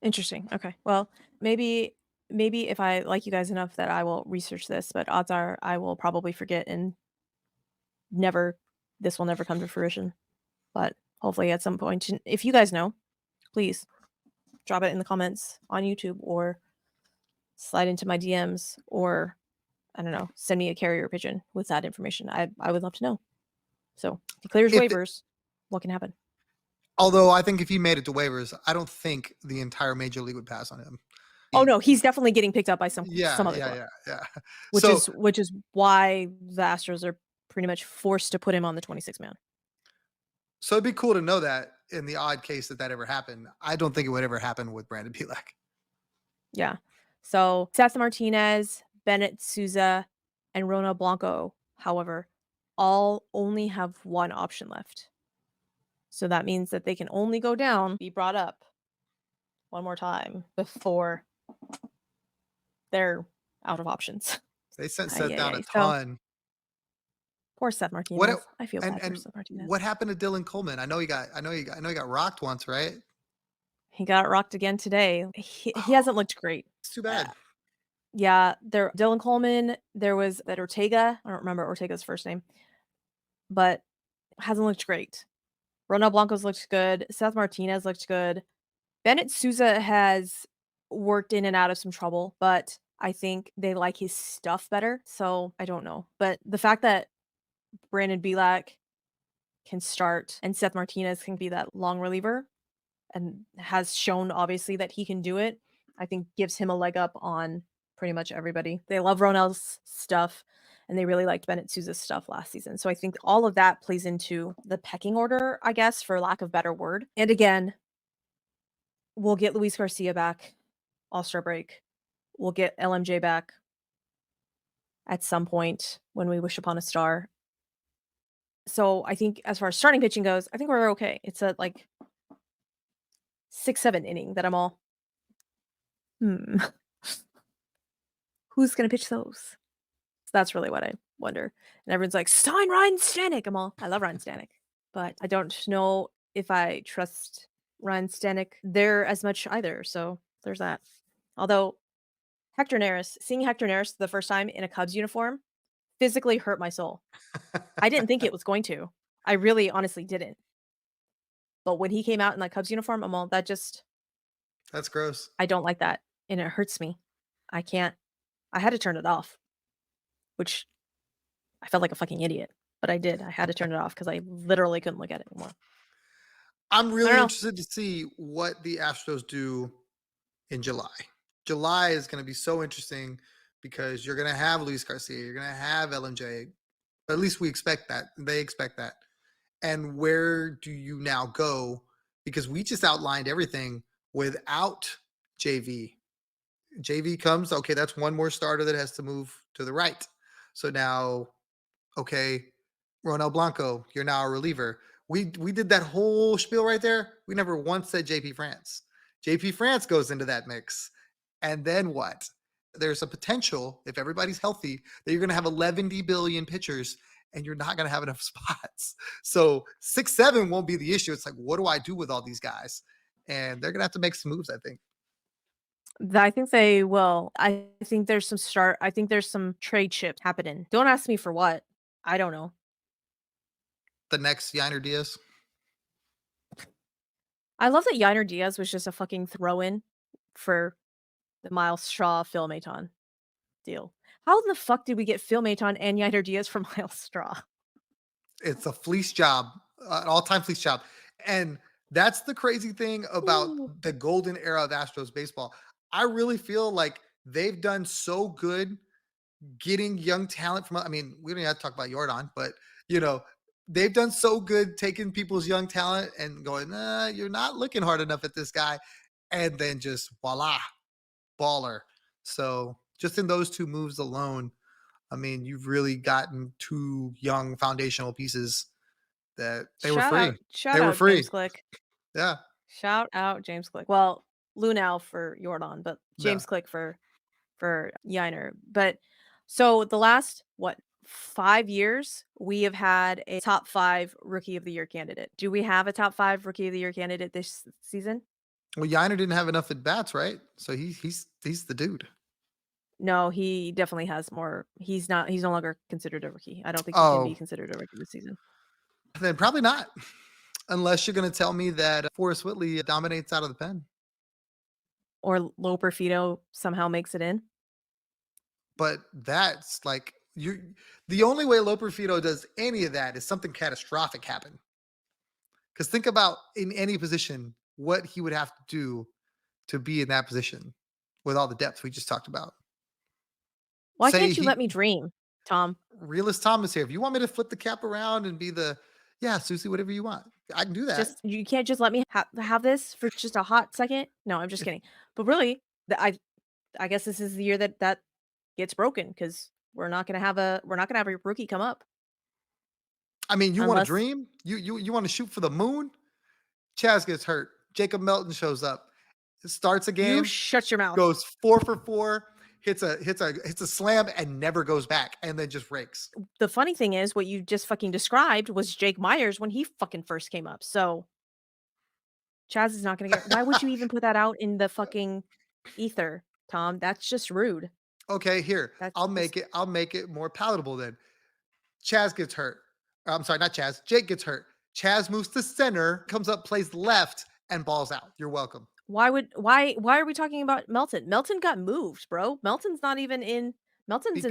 Interesting, okay. Well, maybe if I like you guys enough that I will research this, but odds are I will probably forget and never this will never come to fruition, but hopefully at some point and if you guys know, please drop it in the comments on YouTube or slide into my DMs or I don't know, send me a carrier pigeon with that information. I would love to know. So, if he clears If waivers, what can happen? Although I think if he made it to waivers, I don't think the entire major league would pass on him. Oh, no, he's definitely getting picked up by some Yeah, other yeah, club, yeah, yeah. which So is why the Astros are pretty much forced to put him on the 26 man. so it'd be cool to know that in the odd case that that ever happened. I don't think it would ever happen with Brandon Pilak. Yeah. So, Seth Martinez, Bennett Souza, and Rona Blanco, however, all only have one option left. So that means that they can only go down, be brought up one more time before they're out of options. They sent Ay, Seth ay, down a ay. So ton. Poor Seth What Martinez. I feel bad for and Seth Martinez. what happened to Dylan Coleman? I know he got rocked once, right? He got rocked again today. He hasn't looked great. It's too Uh, bad. yeah, there Dylan Coleman, there was that Ortega, I don't remember Ortega's first name, but hasn't looked great. Ronel Blanco's looked good. Seth Martinez looked good. Bennett Sousa has worked in and out of some trouble, but I think they like his stuff better, so I don't know. But the fact that Brandon Bilak can start and Seth Martinez can be that long reliever and has shown obviously that he can do it, I think gives him a leg up on pretty much everybody. They love Ronell's stuff and they really liked Bennett Sousa's stuff last season. So I think all of that plays into the pecking order, I guess, for lack of better word. And again, we'll get Luis Garcia back, All-Star break. We'll get LMJ back at some point when we wish upon a star. So I think as far as starting pitching goes, I think we're okay. It's a like 6, 7 inning that I'm all, hmm, who's gonna pitch those? That's really what I wonder. And everyone's like, "Sign Ryan Stanek." I'm all, I love Ryan Stanek, but I don't know if I trust Ryan Stanek there as much either, so there's that. Although Hector Neris, seeing Hector Neris the first time in a Cubs uniform physically hurt my soul. I didn't think it was going to. I really honestly didn't. But when he came out in that Cubs uniform, I'm all, that just, That's gross. I don't like that, and it hurts me. I can't, I had to turn it off, which I felt like a fucking idiot, but I did. I had to turn it off because I literally couldn't look at it anymore. I'm I don't really know. interested to see what the Astros do in July. July is going to be so interesting because you're going to have Luis Garcia, you're going to have LMJ. At least we expect that. They expect that. And where do you now go? Because we just outlined everything without JV. JV comes, okay, that's one more starter that has to move to the right. So now, okay, Ronel Blanco, you're now a reliever. We did that whole spiel right there. We never once said JP France. JP France goes into that mix. And then what? There's a potential, if everybody's healthy, that you're going to have 11 billion pitchers and you're not going to have enough spots. So 6, 7 won't be the issue. It's like, what do I do with all these guys? And they're going to have to make some moves, I think. I think they will. I think there's some trade ships happening. Don't ask me for what. I don't know. The next Yiner Diaz. I love that Yiner Diaz was just a fucking throw-in for the Miles Straw Phil Maton deal. How in the fuck did we get Phil Maton and Yiner Diaz from Miles Straw? It's a fleece job, an all-time fleece job. And that's the crazy thing about Ooh. the golden era of Astros baseball. I really feel like they've done so good getting young talent from, I mean, we don't even have to talk about Jordan, but you know, they've done so good taking people's young talent and going, nah, you're not looking hard enough at this guy. And then just voila, baller. So just in those two moves alone, I mean, you've really gotten two young foundational pieces that they were free. Shout They were out free. James Click. Yeah. Shout out James Click. Well, Lunau for Jordan, but Yeah. James Click for Yiner. But so the last what 5 years we have had a top 5 rookie of the year candidate. Do we have a top 5 rookie of the year candidate this season? Well, Yiner didn't have enough at bats, right? So he's the dude. No, he definitely has more. He's no longer considered a rookie. I don't think he can be Oh, considered a rookie this season. then probably not. Unless you're going to tell me that Forrest Whitley dominates out of the pen. Or Loper Fido somehow makes it in. But that's like you. The only way Loperfido does any of that is something catastrophic happen. Because think about in any position what he would have to do to be in that position with all the depth we just talked about. Why Say can't you let he me dream, Tom? realist Thomas here. If you want me to flip the cap around and be the yeah, Susie, whatever you want, I can do that. Just you can't just let me have this for just a hot second? No, I'm just kidding. But really, I guess this is the year that gets broken because we're not gonna have a rookie come up I mean, you want to unless dream? You want to shoot for the moon? Chaz gets hurt. Jacob Melton shows up. Starts a you game, shut your mouth. goes 4 for 4. hits a slam and never goes back, and then just rakes. The funny thing is what you just fucking described was Jake Myers when he fucking first came up, so Chaz is not gonna get why would you even put that out in the fucking ether, Tom? That's just rude. Okay, here, That's I'll just make it I'll make it more palatable then. Chaz gets hurt. I'm sorry, not Chaz. Jake gets hurt. Chaz moves to center, comes up, plays left, and balls out. You're welcome. why are we talking about Melton? Melton got moved, bro. Melton's in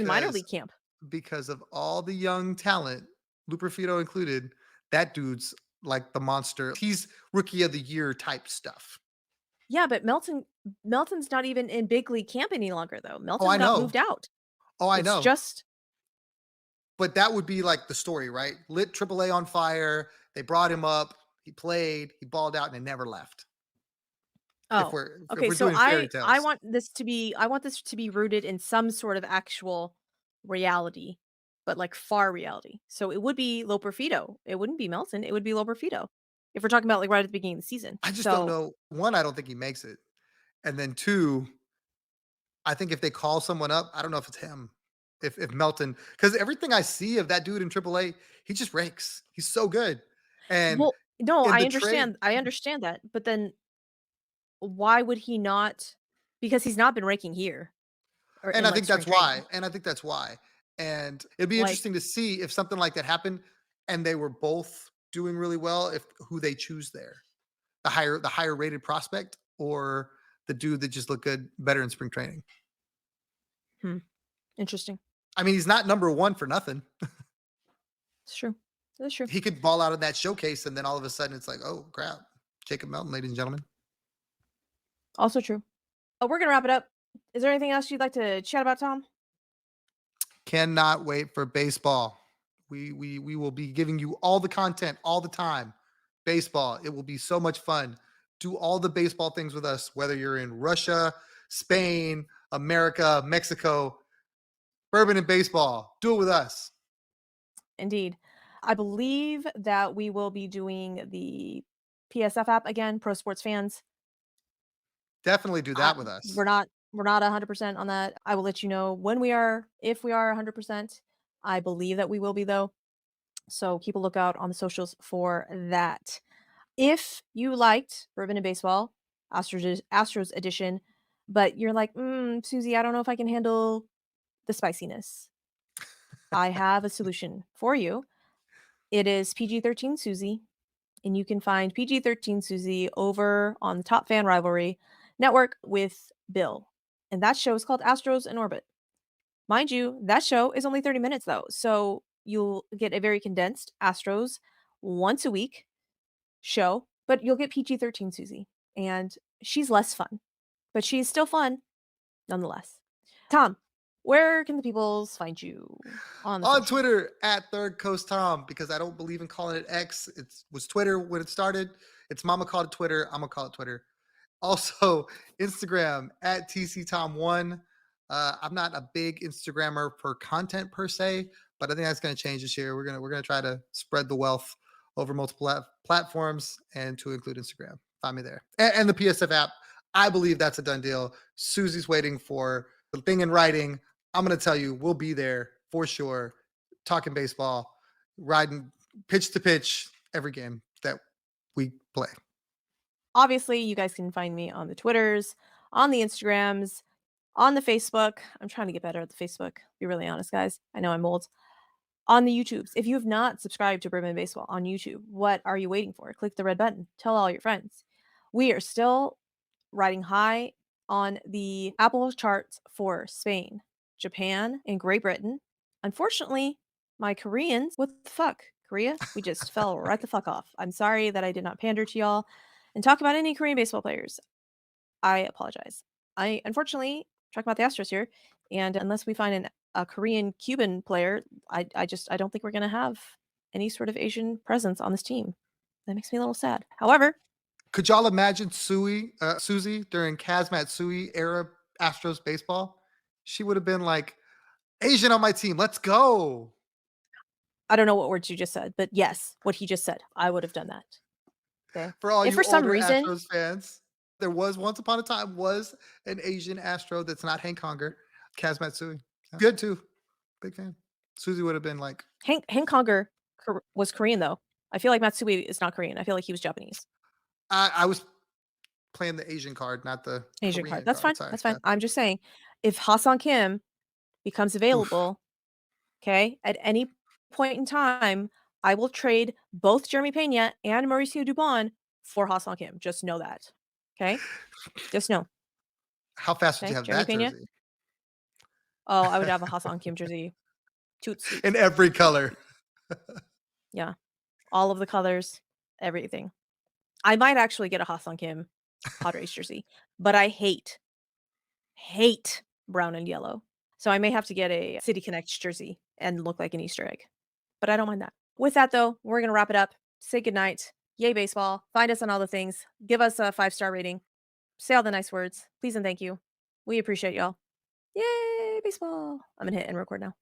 minor Because league camp. because of all the young talent, Luperfido included, that dude's like the monster. He's rookie of the year type stuff. Yeah, but Melton's not even in big league camp any longer though. Oh, Melton I got know. moved out. Oh, I It's know. just But that would be like the story, right? Lit AAA on fire. They brought him up. He played. He balled out, and it never left. If oh, we're if okay, we're so doing fairy tales, I want this to be rooted in some sort of actual reality, but, like, far reality. So it would be Loperfido. It wouldn't be Melton, it would be Loperfido, if we're talking about, like, right at the beginning of the season. I just don't So know. One, I don't think he makes it, and then two, I think if they call someone up, I don't know if it's him. If Melton, because everything I see of that dude in AAA, he just rakes. He's so good, and well, no, in the trade, I understand that, but then why would he not because he's not been raking here or and in, I like, think spring that's training. why, and I think that's why, and it'd be Like, interesting to see if something like that happened, and they were both doing really well. If who they choose there, the higher rated prospect or the dude that just looked good better in spring training. hmm, interesting. I mean, he's not number one for nothing. It's true. That's true. He could ball out in that showcase, and then all of a sudden it's like, oh crap, Jacob Melton, ladies and gentlemen. Also true. We're gonna wrap it up. Is there anything else you'd like to chat about, Tom? Cannot wait for baseball. We will be giving you all the content all the time. Baseball. It will be so much fun. Do all the baseball things with us, whether you're in Russia, Spain, America, Mexico, bourbon and baseball. Do it with us. Indeed. I believe that we will be doing the PSF app again, Pro Sports Fans. Definitely do I that with us. we're not 100% on that. I will let you know when we are if we are 100%. I believe that we will be though. So keep a lookout on the socials for that. If you liked Bourbon and Baseball, Astros edition, but you're like, Susie, I don't know if I can handle the spiciness. I have a solution for you. It is PG-13 Susie, and you can find PG-13 Susie over on the Top Fan Rivalry network with Bill. And that show is called Astros in Orbit. Mind you, that show is only 30 minutes though. So you'll get a very condensed Astros once a week show, but you'll get PG-13 Susie. And she's less fun, but she's still fun nonetheless. Tom, where can the peoples find you on the On socials? Twitter at Third Coast Tom, because I don't believe in calling it X. It was Twitter when it started. It's mama called it Twitter. I'm gonna call it Twitter. Also, Instagram at TC Tom1. I'm not a big Instagrammer for content per se, but I think that's going to change this year. We're gonna try to spread the wealth over multiple platforms and to include Instagram. Find me there and the PSF app. I believe that's a done deal. Susie's waiting for the thing in writing. I'm going to tell you, we'll be there for sure. Talking baseball, riding pitch to pitch every game that we play. Obviously, you guys can find me on the Twitters, on the Instagrams, on the Facebook. I'm trying to get better at the Facebook, be really honest, guys. I know I'm old. On the YouTubes. If you have not subscribed to Bourbon Baseball on YouTube, what are you waiting for? Click the red button. Tell all your friends. We are still riding high on the Apple charts for Spain, Japan, and Great Britain. Unfortunately, my Koreans, what the fuck? Korea? We just fell right the fuck off. I'm sorry that I did not pander to y'all and talk about any Korean baseball players. I apologize. I unfortunately talk about the Astros here, and unless we find a Korean Cuban player, I don't think we're gonna have any sort of Asian presence on this team. That makes me a little sad. However, Could y'all imagine Susie during Kazmat Sui era Astros baseball? She would have been like, Asian on my team, let's go. I don't know what words you just said, but yes, what he just said, I would have done that. Okay. For all If you for some older reason Astros fans, there was once upon a time was an Asian Astro that's not Hank Conger. Kaz Matsui. Good too. Big fan. Susie would have been like, Hank Conger was Korean, though. I feel like Matsui is not Korean. I feel like he was Japanese. I was playing the Asian card, not the Asian card. Korean That's card. fine. Sorry. That's fine. Yeah. I'm just saying, if Ha Kim becomes Oof. available, okay, at any point in time, I will trade both Jeremy Pena and Mauricio Dubon for Ha Kim. Just know that. Okay? Just know. How fast would you Okay? have Jeremy that Pena. jersey? Oh, I would have a Ha Kim jersey. Toot sweet. In every Toot color. sweet. Yeah. All of the colors, everything. I might actually get a Ha Kim Padres jersey, but I hate brown and yellow. So I may have to get a City Connect jersey and look like an Easter egg, but I don't mind that. With that, though, we're going to wrap it up. Say goodnight. Yay, baseball. Find us on all the things. Give us a 5-star rating. Say all the nice words. Please and thank you. We appreciate y'all. Yay, baseball. I'm going to hit and record now.